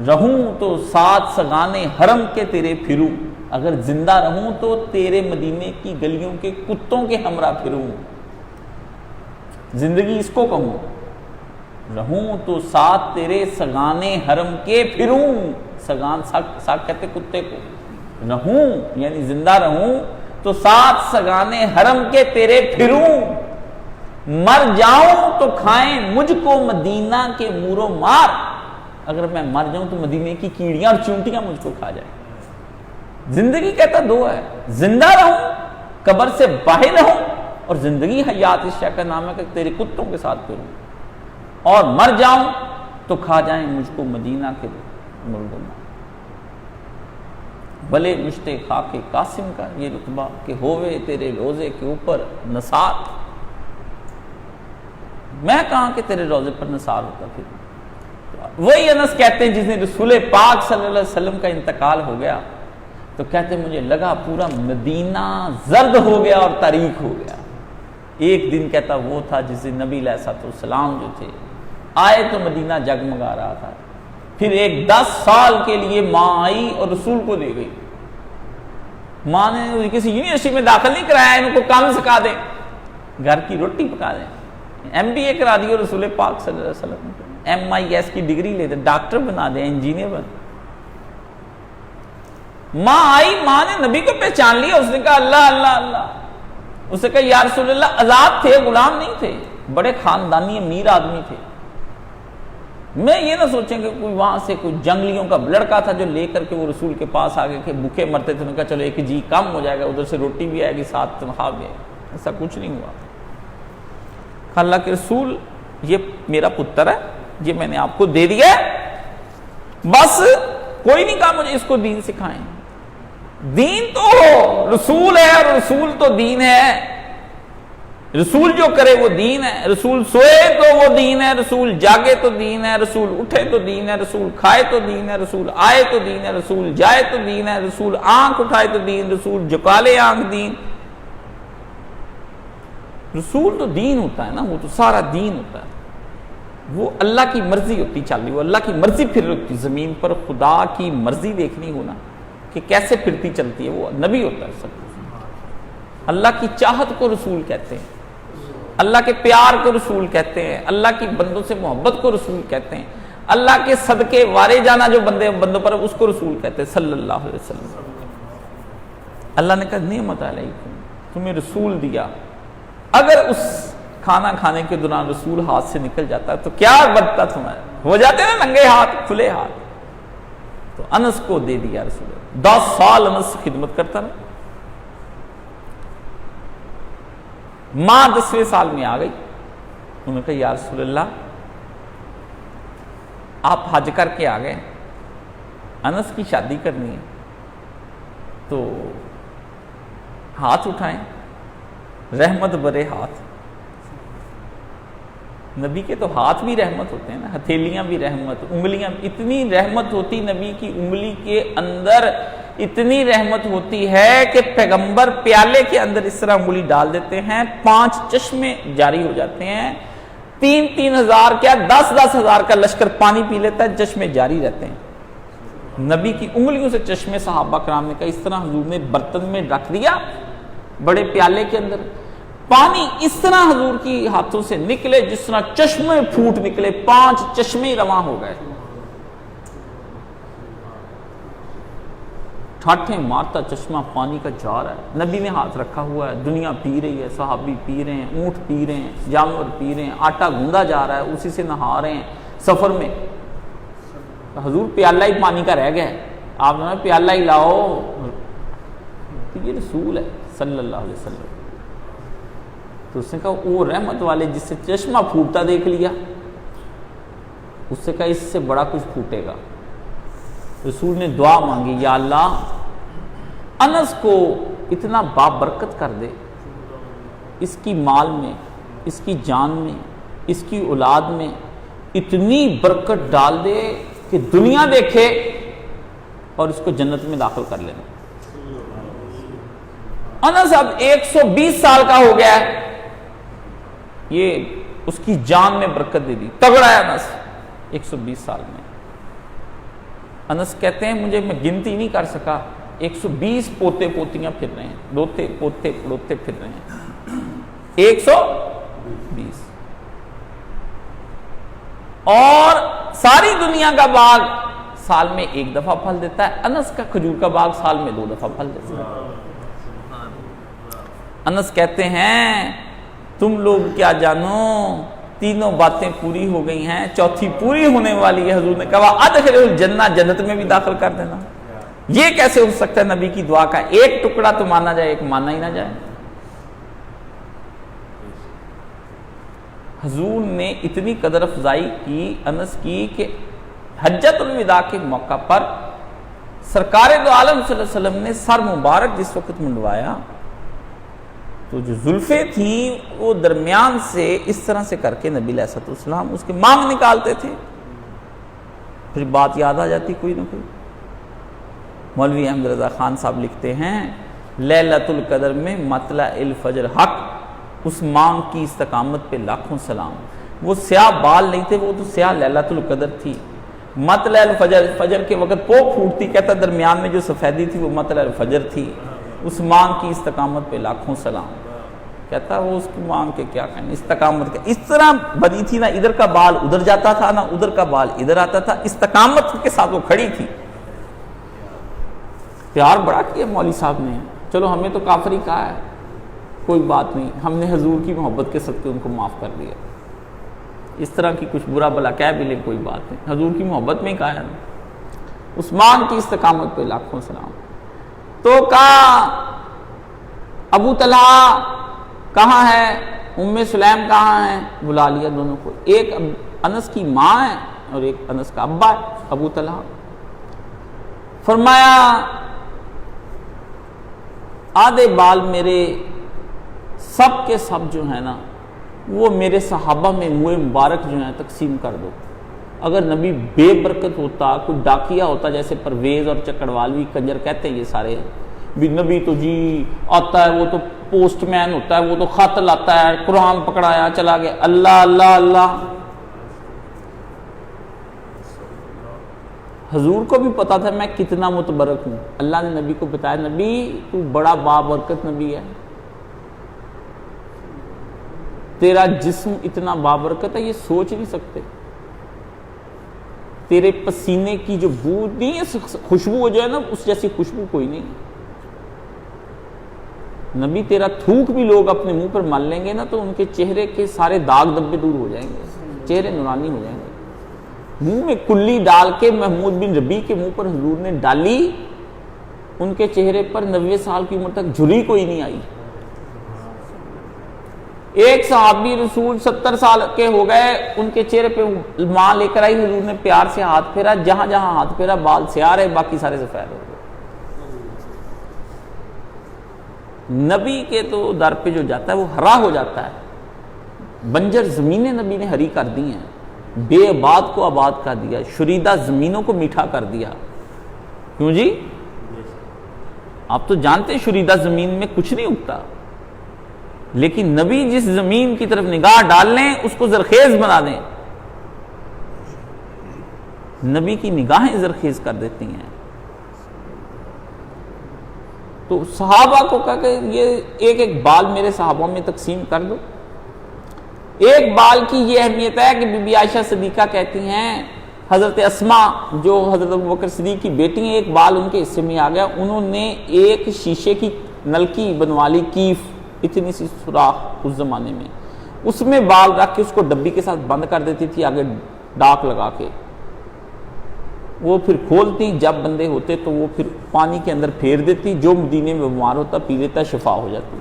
رہوں تو ساتھ سگانے حرم کے تیرے پھروں, اگر زندہ رہوں تو تیرے مدینے کی گلیوں کے کتوں کے ہمراہ پھروں. زندگی اس کو کہوں, رہوں تو ساتھ تیرے سگانے حرم کے پھروں. سگان ساگ کہتے کتے کو, رہوں یعنی زندہ رہوں تو ساتھ سگانے حرم کے تیرے پھروں. مر جاؤں تو کھائیں مجھ کو مدینہ کے مور و مار, اگر میں مر جاؤں تو مدینے کی کیڑیاں اور چونٹیاں مجھ کو کھا جائیں. زندگی کہتا دو ہے، زندہ رہوں قبر سے باہر رہوں، اور زندگی حیات اس شے کا نام ہے کہ تیرے کتوں کے ساتھ پھروں، اور مر جاؤں تو کھا جائیں مجھ کو مدینہ کے مردم، بھلے مشتے خاک قاسم کا یہ رتبہ کہ ہوئے تیرے روزے کے اوپر نثار، میں کہاں کہ تیرے روزے پر نثار ہوتا پھر۔ وہی انس کہتے ہیں جس نے رسول پاک صلی اللہ علیہ وسلم کا انتقال ہو گیا تو کہتے ہیں مجھے لگا پورا مدینہ زرد ہو گیا اور تاریک ہو گیا۔ ایک دن کہتا وہ تھا جس دن نبی علیہ السلام جو تھے آئے تو مدینہ جگمگا رہا تھا۔ پھر ایک 10 سال کے لیے ماں آئی اور رسول کو دے گئی، ماں نے کسی یونیورسٹی میں داخل نہیں کرایا، ان کو کام سکھا دیں، گھر کی روٹی پکا دیں، MBA کرا دی رسول پاک صلی اللہ علیہ وسلم، MIS کی ڈگری لے دیں، ڈاکٹر بنا دیں، انجینئر بنا۔ ماں آئی، ماں نے نبی کو پہچان لیا، اس نے کہا اللہ اللہ اللہ، اس نے کہا یا رسول اللہ، آزاد تھے، غلام نہیں تھے، بڑے خاندانی امیر آدمی تھے، میں یہ نہ سوچیں کہ کوئی وہاں سے کوئی جنگلیوں کا لڑکا تھا جو لے کر کے وہ رسول کے پاس آ گئے کہ بھوکے مرتے تھے، انہوں نے کہا چلو ایک جی کم ہو جائے گا، ادھر سے روٹی بھی آئے گی ساتھ تنخواہ بھی آئے گی، ایسا کچھ نہیں ہوا۔ اللہ کے رسول یہ میرا پتر ہے، یہ میں نے آپ کو دے دیا ہے، بس کوئی نہیں کہا مجھے اس کو دین سکھائیں، دین تو رسول ہے اور رسول تو دین ہے، رسول جو کرے وہ دین ہے، رسول سوئے تو وہ دین ہے، رسول جاگے تو دین ہے، رسول اٹھے تو دین ہے، رسول کھائے تو دین ہے، رسول آئے تو دین ہے، رسول جائے تو دین ہے، رسول آنکھ اٹھائے تو دین، رسول جھکالے آنکھ دین، رسول تو دین ہوتا ہے نا، وہ تو سارا دین ہوتا ہے، وہ اللہ کی مرضی ہوتی چل رہی، وہ اللہ کی مرضی پھر رہتی زمین پر، خدا کی مرضی دیکھنی ہونا کہ کیسے پھرتی چلتی ہے، وہ نبی ہوتا ہے سب کچھ۔ اللہ کی چاہت کو رسول کہتے ہیں، اللہ کے پیار کو رسول کہتے ہیں، اللہ کی بندوں سے محبت کو رسول کہتے ہیں، اللہ کے صدقے وارے جانا جو بندوں پر اس کو رسول کہتے ہیں صلی اللہ علیہ وسلم۔ اللہ نے کہا نعمت علیکم، تمہیں رسول دیا، اگر اس کھانا کھانے کے دوران رسول ہاتھ سے نکل جاتا تو کیا بدتا تمہارا، ہو جاتے نا ننگے ہاتھ کھلے ہاتھ، تو انس کو دے دیا رسول۔ 10 سال انس خدمت کرتا رہا، ماں 10ویں سال میں آ گئی، انہوں نے کہا یا رسول اللہ آپ حج کر کے آ گئے، انس کی شادی کرنی ہے تو ہاتھ اٹھائیں، رحمت برے ہاتھ، نبی کے تو ہاتھ بھی رحمت ہوتے ہیں نا، ہتھیلیاں بھی رحمت، انگلیاں، اتنی رحمت ہوتی نبی کی انگلی کے اندر، اتنی رحمت ہوتی ہے کہ پیغمبر پیالے کے اندر اس طرح انگلی ڈال دیتے ہیں، 5 چشمے جاری ہو جاتے ہیں، 3-3 ہزار کیا 10-10 ہزار کا لشکر پانی پی لیتا ہے، چشمے جاری رہتے ہیں۔ نبی کی انگلیوں سے چشمے، صحابہ کرام نے کہا اس طرح حضور نے برتن میں رکھ دیا، بڑے پیالے کے اندر پانی اس طرح حضور کی ہاتھوں سے نکلے جس طرح چشمے پھوٹ نکلے، 5 چشمے رواں ہو گئے، ٹھاٹھیں مارتا چشمہ پانی کا جا رہا ہے، نبی نے ہاتھ رکھا ہوا ہے، دنیا پی رہی ہے، صحابی پی رہے ہیں، اونٹ پی رہے ہیں، جانور پی رہے ہیں، آٹا گوندا جا رہا ہے، اسی سے نہا رہے ہیں سفر میں، حضور پیالہ ہی پانی کا رہ گیا ہے، آپ نے پیالہ ہی لاؤ، یہ رسول ہے صلی اللہ علیہ وسلم۔ تو اس نے کہا وہ رحمت والے جس سے چشمہ پھوٹتا دیکھ لیا، اس سے کہا اس سے بڑا کچھ پھوٹے گا۔ رسول نے دعا مانگی یا اللہ انس کو اتنا بابرکت کر دے، اس کی مال میں، اس کی جان میں، اس کی اولاد میں اتنی برکت ڈال دے کہ دنیا دیکھے اور اس کو جنت میں داخل کر لینا۔ انس اب 120 سال کا ہو گیا ہے، یہ اس کی جان میں برکت دے دی، تگڑا ہے انس 120 سال میں۔ انس کہتے ہیں مجھے میں گنتی نہیں کر سکا، 120 پوتے پوتیاں پھر رہے ہیں، دوتے پوتے پڑوتے پھر رہے ہیں، 120، اور ساری دنیا کا باغ سال میں 1 دفعہ پھل دیتا ہے، انس کا کھجور کا باغ سال میں 2 دفعہ پھل دیتا ہے۔ انس کہتے ہیں تم لوگ کیا جانو، 3 باتیں پوری ہو گئی ہیں، 4تھی پوری ہونے والی ہے۔ حضور نے کہا ادخل الجنہ، جنت میں بھی داخل کر دینا۔ یہ کیسے ہو سکتا ہے نبی کی دعا کا ایک ٹکڑا تو مانا جائے، ایک مانا ہی نہ جائے؟ حضور نے اتنی قدر افزائی کی انس کی کہ حجۃ الوداع کے موقع پر سرکار دو عالم صلی اللہ علیہ وسلم نے سر مبارک جس وقت منڈوایا تو جو زلفیں تھیں وہ درمیان سے اس طرح سے کر کے نبی علیہ السلام اس کے مانگ نکالتے تھے، پھر بات یاد آ جاتی کوئی نہ کوئی۔ مولوی احمد رضا خان صاحب لکھتے ہیں لیلۃ القدر میں مطلع الفجر حق، اس مانگ کی استقامت پہ لاکھوں سلام۔ وہ سیاہ بال نہیں تھے، وہ تو سیاہ لیلۃ القدر تھی۔ مطلع الفجر، فجر کے وقت پوک پھوٹتی، کہتا درمیان میں جو سفیدی تھی وہ مطلع الفجر تھی، اس مانگ کی استقامت پہ لاکھوں سلام۔ کہتا وہ اس کی مانگ کے کیا کہنے، استقامت کے اس طرح بنی تھی، نہ ادھر کا بال ادھر جاتا تھا نہ ادھر کا بال ادھر آتا تھا، استقامت کے ساتھ وہ کھڑی تھی۔ پیار بڑا کیا مولوی صاحب نے، چلو ہمیں تو کافری کہا ہے، کوئی بات نہیں، ہم نے حضور کی محبت کے صدقے ان کو معاف کر دیا۔ اس طرح کی کچھ برا بلا کہہ بھی لیں کوئی بات نہیں، حضور کی محبت میں ہی کہا ہے نا۔ عثمان کی استقامت پہ لاکھوں سلام۔ تو کہا ابو طلحہ کہاں ہے، ام سلیم کہاں ہے، بلا لیا دونوں کو، ایک انس کی ماں ہے اور ایک انس کا ابا ہے ابو طلحہ۔ فرمایا آدھے بال میرے سب کے سب جو ہیں نا وہ میرے صحابہ میں منہ مبارک جو ہیں تقسیم کر دو۔ اگر نبی بے برکت ہوتا، کوئی ڈاکیا ہوتا جیسے پرویز اور چکڑوالوی کنجر کہتے ہیں یہ سارے، بھی نبی تو جی آتا ہے، وہ تو پوسٹ مین ہوتا ہے، وہ تو خط لاتا ہے، قرآن پکڑایا چلا گیا، اللہ اللہ اللہ۔ حضور کو بھی پتا تھا میں کتنا متبرک ہوں، اللہ نے نبی کو بتایا نبی تو بڑا بابرکت نبی ہے، تیرا جسم اتنا بابرکت ہے یہ سوچ نہیں سکتے، تیرے پسینے کی جو بو نہیں ہے خوشبو ہو جائے نا اس جیسی خوشبو کوئی نہیں ہے نبی، تیرا تھوک بھی لوگ اپنے منہ پر مل لیں گے نا تو ان کے چہرے کے سارے داغ دبے دور ہو جائیں گے، چہرے نورانی ہو جائیں گے۔ منہ میں کلی ڈال کے محمود بن ربیع کے منہ پر حضور نے ڈالی، ان کے چہرے پر 90 سال کی عمر تک جھری کوئی نہیں آئی۔ ایک صحابی رسول 70 سال کے ہو گئے، ان کے چہرے پہ ماں لے کر آئی، حضور نے پیار سے ہاتھ پھیرا، جہاں جہاں ہاتھ پھیرا بال سیاہ رہے، باقی سارے سفید ہو گئے۔ نبی کے تو در پہ جو جاتا ہے وہ ہرا ہو جاتا ہے۔ بنجر زمینیں نبی نے ہری کر دی ہیں، بے آباد کو آباد کر دیا، شریدہ زمینوں کو میٹھا کر دیا۔ کیوں جی؟ آپ تو جانتے ہیں شریدہ زمین میں کچھ نہیں اگتا، لیکن نبی جس زمین کی طرف نگاہ ڈال لیں اس کو زرخیز بنا دیں، نبی کی نگاہیں زرخیز کر دیتی ہیں۔ تو صحابہ کو کہا کہ یہ ایک ایک بال میرے صحابہ میں تقسیم کر دو۔ ایک بال کی یہ اہمیت ہے کہ بی بی عائشہ صدیقہ کہتی ہیں حضرت اسماء جو حضرت ابوبکر صدیق کی بیٹی ہیں، ایک بال ان کے حصے میں آ گیا، انہوں نے ایک شیشے کی نلکی بنوا لی، کیف اتنی سی سوراخ اس زمانے میں، اس میں بال رکھ کے اس کو ڈبی کے ساتھ بند کر دیتی تھی آگے ڈاک لگا کے، وہ پھر کھولتی، جب بندے ہوتے تو وہ پھر پانی کے اندر پھیر دیتی، جو مدینے میں بیمار ہوتا پی لیتا، شفا ہو جاتی۔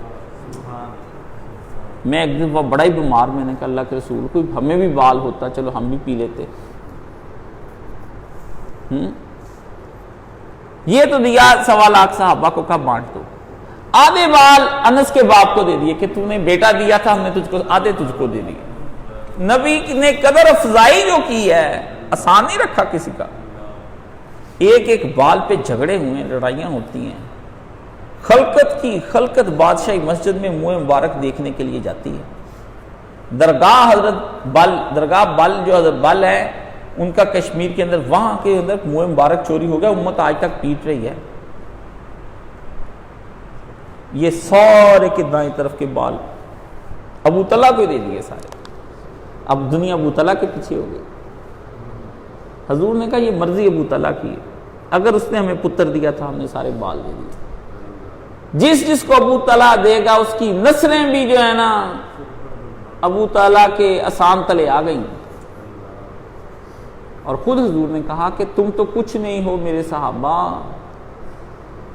میں ایک دفعہ بڑا ہی بیمار، میں نے کہا اللہ کے رسول کوئی ہمیں بھی بال ہوتا چلو ہم بھی پی لیتے۔ یہ تو دیا 1.25 لاکھ صحابہ کو کہا بانٹ دو، آدھے بال انس کے باپ کو دے دیے کہ تو نے بیٹا دیا تھا ہم نے تجھ کو، آدھے تجھ کو دے دیے۔ نبی نے قدر افزائی جو کی ہے، آسان نہیں رکھا کسی کا، ایک ایک بال پہ جھگڑے ہوئے، لڑائیاں ہوتی ہیں، خلقت بادشاہی مسجد میں منہ مبارک دیکھنے کے لیے جاتی ہے۔ درگاہ بل جو حضرت بل ہے ان کا کشمیر کے اندر، وہاں کے اندر منہ مبارک چوری ہو گیا، امت آج تک پیٹ رہی ہے۔ یہ سارے کے دائیں طرف کے بال ابو طلحہ کو دے دیے سارے، اب دنیا ابو طلحہ کے پیچھے ہو گئی۔ حضور نے کہا یہ مرضی ابو طلحہ کی ہے، اگر اس نے ہمیں پتر دیا تھا ہم نے سارے بال دے دیے۔ جس کو ابو طلحہ دے گا اس کی نسلیں بھی جو ہے نا ابو طلحہ کے آسان تلے آ گئی۔ اور خود حضور نے کہا کہ تم تو کچھ نہیں ہو میرے صحابہ،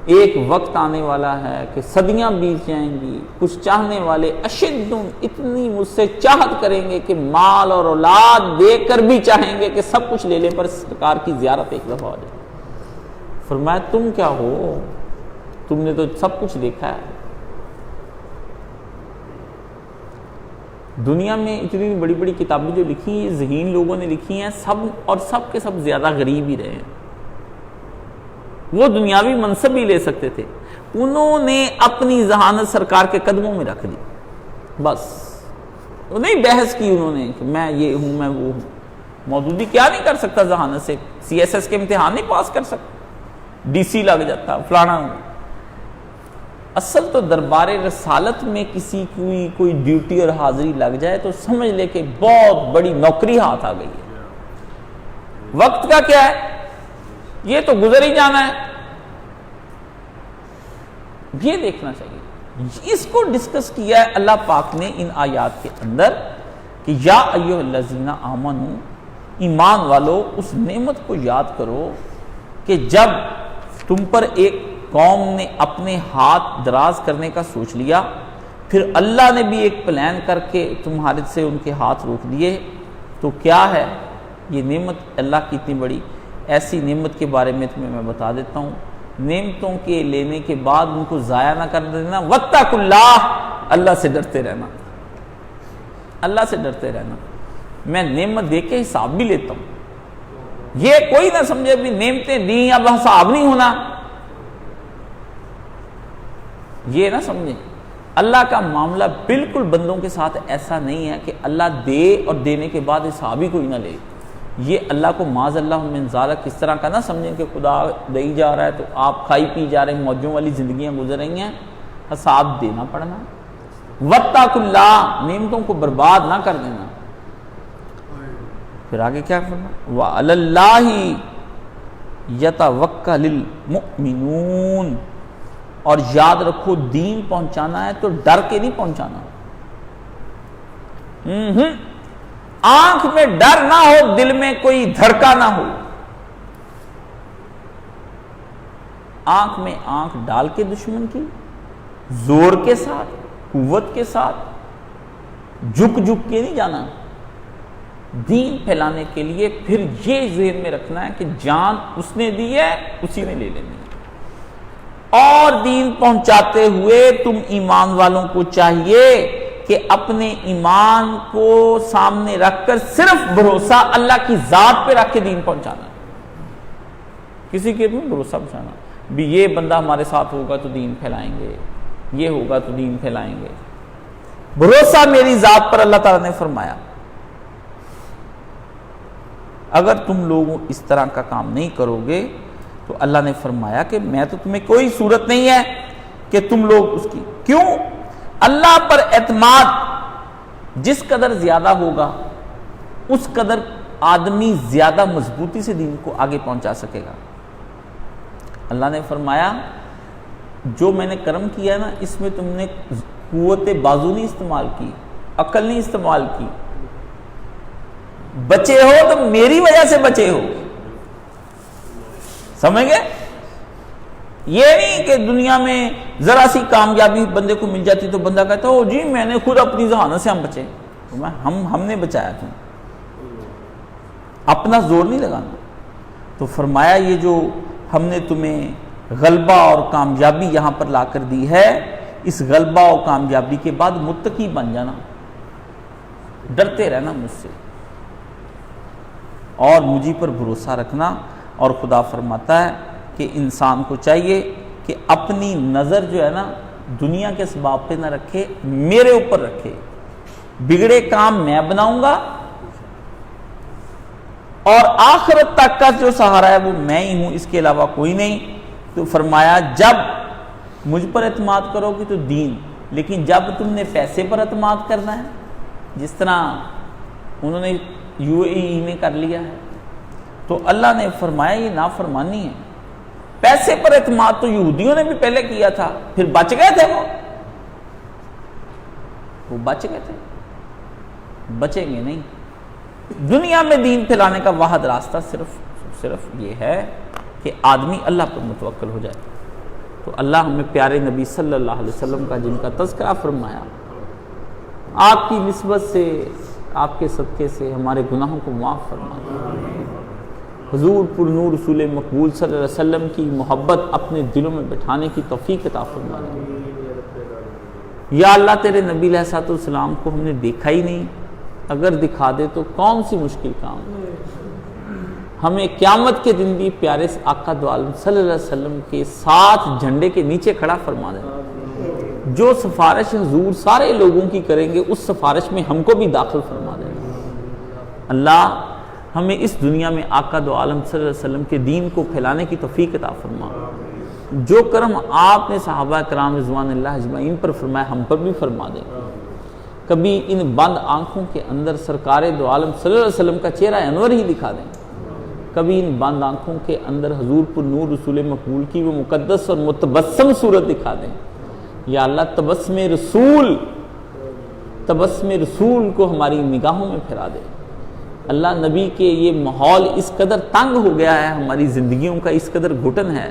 ایک وقت آنے والا ہے کہ صدیاں بیت جائیں گی، کچھ چاہنے والے اشدن اتنی مجھ سے چاہت کریں گے کہ مال اور اولاد دے کر بھی چاہیں گے کہ سب کچھ لے لے پر سرکار کی زیارت ایک دفعہ ہو جائے۔ فرمایا تم کیا ہو، تم نے تو سب کچھ دیکھا ہے، دنیا میں اتنی بڑی بڑی کتابیں جو لکھی ہیں ذہین لوگوں نے لکھی ہیں، سب اور سب کے سب زیادہ غریب ہی رہے ہیں، وہ دنیاوی منصب ہی لے سکتے تھے، انہوں نے اپنی ذہانت سرکار کے قدموں میں رکھ دی، بس نہیں بحث کی انہوں نے کہ میں یہ ہوں میں وہ ہوں۔ مودودی کیا نہیں کر سکتا ذہانت سے، سی ایس ایس کے امتحان نہیں پاس کر سکتا، ڈی سی لگ جاتا فلانا۔ اصل تو دربار رسالت میں کسی کی کوئی ڈیوٹی اور حاضری لگ جائے تو سمجھ لے کہ بہت بڑی نوکری ہاتھ آ گئی ہے۔ وقت کا کیا ہے، یہ تو گزر ہی جانا ہے، یہ دیکھنا چاہیے۔ اس کو ڈسکس کیا ہے اللہ پاک نے ان آیات کے اندر کہ یا ایھا الذین آمنو، ایمان والو اس نعمت کو یاد کرو کہ جب تم پر ایک قوم نے اپنے ہاتھ دراز کرنے کا سوچ لیا، پھر اللہ نے بھی ایک پلان کر کے تمہارے سے ان کے ہاتھ روک دیے، تو کیا ہے یہ نعمت اللہ کی اتنی بڑی؟ ایسی نعمت کے بارے میں تمہیں میں بتا دیتا ہوں، نعمتوں کے لینے کے بعد ان کو ضائع نہ کر دینا، واتقوا اللہ، اللہ سے ڈرتے رہنا، اللہ سے ڈرتے رہنا۔ میں نعمت دے کے حساب بھی لیتا ہوں، یہ کوئی نہ سمجھے بھی نعمتیں دیں اب حساب نہیں ہونا، یہ نہ سمجھیں۔ اللہ کا معاملہ بالکل بندوں کے ساتھ ایسا نہیں ہے کہ اللہ دے اور دینے کے بعد حساب ہی کوئی نہ لے، یہ اللہ کو معاذ اللہ من ذالک کس طرح کا نہ سمجھیں کہ خدا دے ہی جا رہا ہے تو آپ کھائی پی جا رہے ہیں، موجوں والی زندگیاں گزر رہی ہیں، حساب دینا پڑنا۔ واتقوا اللہ، نعمتوں کو برباد نہ کر دینا۔ پھر آگے کیا کرنا، وعلی اللہ یتوکل المؤمنون، اور یاد رکھو دین پہنچانا ہے تو ڈر کے نہیں پہنچانا، آنکھ میں ڈر نہ ہو، دل میں کوئی دھڑکا نہ ہو، آنکھ میں آنکھ ڈال کے دشمن کی زور کے ساتھ قوت کے ساتھ جھک جھک کے نہیں جانا، دین پھیلانے کے لیے پھر یہ ذہن میں رکھنا ہے کہ جان اس نے دی ہے اسی نے لے لینی ہے، اور دین پہنچاتے ہوئے تم ایمان والوں کو چاہیے کہ اپنے ایمان کو سامنے رکھ کر صرف بھروسہ اللہ کی ذات پہ رکھ کے دین پہنچانا، کسی کے بھی بھروسہ پہنچانا بھی یہ بندہ ہمارے ساتھ ہوگا تو دین پھیلائیں گے، یہ ہوگا تو دین پھیلائیں گے، بھروسہ میری ذات پر۔ اللہ تعالیٰ نے فرمایا اگر تم لوگ اس طرح کا کام نہیں کرو گے تو اللہ نے فرمایا کہ میں تو تمہیں کوئی صورت نہیں ہے کہ تم لوگ اس کی، کیوں؟ اللہ پر اعتماد جس قدر زیادہ ہوگا اس قدر آدمی زیادہ مضبوطی سے دین کو آگے پہنچا سکے گا۔ اللہ نے فرمایا جو میں نے کرم کیا نا اس میں تم نے قوت بازو نہیں استعمال کی، عقل نہیں استعمال کی، بچے ہو تو میری وجہ سے بچے ہو، سمجھ گئے؟ یہ نہیں کہ دنیا میں ذرا سی کامیابی بندے کو مل جاتی تو بندہ کہتا ہو جی میں نے خود اپنی ذہانت سے ہم بچے، ہم نے بچایا تم، اپنا زور نہیں لگانا۔ تو فرمایا یہ جو ہم نے تمہیں غلبہ اور کامیابی یہاں پر لا کر دی ہے، اس غلبہ اور کامیابی کے بعد متقی بن جانا، ڈرتے رہنا مجھ سے اور مجھے پر بھروسہ رکھنا۔ اور خدا فرماتا ہے کہ انسان کو چاہیے کہ اپنی نظر جو ہے نا دنیا کے اسباب پہ نہ رکھے، میرے اوپر رکھے، بگڑے کام میں بناؤں گا اور آخرت تک کا جو سہارا ہے وہ میں ہی ہوں، اس کے علاوہ کوئی نہیں۔ تو فرمایا جب مجھ پر اعتماد کرو گے تو دین، لیکن جب تم نے پیسے پر اعتماد کرنا ہے جس طرح انہوں نے UAE میں کر لیا ہے تو اللہ نے فرمایا یہ نافرمانی ہے۔ پیسے پر اعتماد تو یہودیوں نے بھی پہلے کیا تھا، پھر بچ گئے تھے، وہ بچ گئے تھے، بچیں گے نہیں۔ دنیا میں دین پھیلانے کا واحد راستہ صرف یہ ہے کہ آدمی اللہ پر متوکل ہو جائے۔ تو اللہ ہمیں پیارے نبی صلی اللہ علیہ وسلم کا جن کا تذکرہ فرمایا، آپ کی نسبت سے، آپ کے صدقے سے ہمارے گناہوں کو معاف فرما دے۔ حضور پر نور رسول مقبول صلی اللہ علیہ وسلم کی محبت اپنے دلوں میں بٹھانے کی توفیق عطا فرما دے۔ یا اللہ تیرے نبی علیہ الصلوۃ والسلام کو ہم نے دیکھا ہی نہیں، اگر دکھا دے تو کون سی مشکل کام ہے، ہمیں قیامت کے دن بھی پیارے آقا دو عالم صلی اللہ علیہ وسلم کے ساتھ جھنڈے کے نیچے کھڑا فرما دے۔ جو سفارش حضور سارے لوگوں کی کریں گے اس سفارش میں ہم کو بھی داخل فرما دے۔ اللہ ہمیں اس دنیا میں آقا دو عالم صلی اللہ علیہ وسلم کے دین کو پھیلانے کی توفیق عطا فرما۔ جو کرم آپ نے صحابہ کرام رضوان اللہ اجمعین پر فرمایا ہم پر بھی فرما دیں۔ کبھی ان بند آنکھوں کے اندر سرکار دو عالم صلی اللہ علیہ وسلم کا چہرہ انور ہی دکھا دیں، کبھی ان بند آنکھوں کے اندر حضور پر نور رسول مقبول کی وہ مقدس اور متبسم صورت دکھا دیں۔ یا اللہ تبسم رسول کو ہماری نگاہوں میں پھرا دے۔ اللہ نبی کے یہ ماحول اس قدر تنگ ہو گیا ہے، ہماری زندگیوں کا اس قدر گھٹن ہے،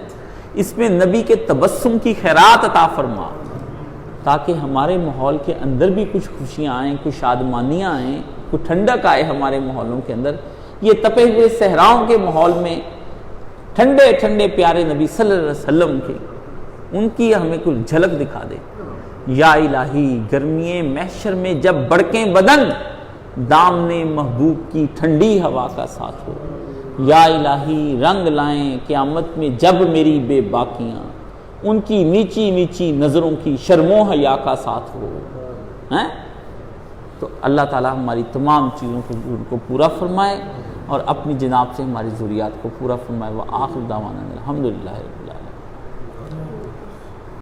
اس میں نبی کے تبسم کی خیرات عطا فرما، تاکہ ہمارے ماحول کے اندر بھی کچھ خوشیاں آئیں، کچھ شادمانیاں آئیں، کچھ ٹھنڈک آئے ہمارے ماحولوں کے اندر۔ یہ تپے ہوئے صحراؤں کے ماحول میں ٹھنڈے ٹھنڈے پیارے نبی صلی اللہ علیہ وسلم کے ان کی ہمیں کچھ جھلک دکھا دے۔ یا الہی گرمی محشر میں جب بڑکیں بدن، دامن محبوب کی ٹھنڈی ہوا کا ساتھ ہو۔ یا الہی رنگ لائیں قیامت میں جب میری بے باکیاں، ان کی نیچی نیچی نظروں کی شرم و حیا کا ساتھ ہو۔ تو اللہ تعالی ہماری تمام چیزوں کو پورا فرمائے اور اپنی جناب سے ہماری ضروریات کو پورا فرمائے۔ وآخر دعوانا الحمدللہ۔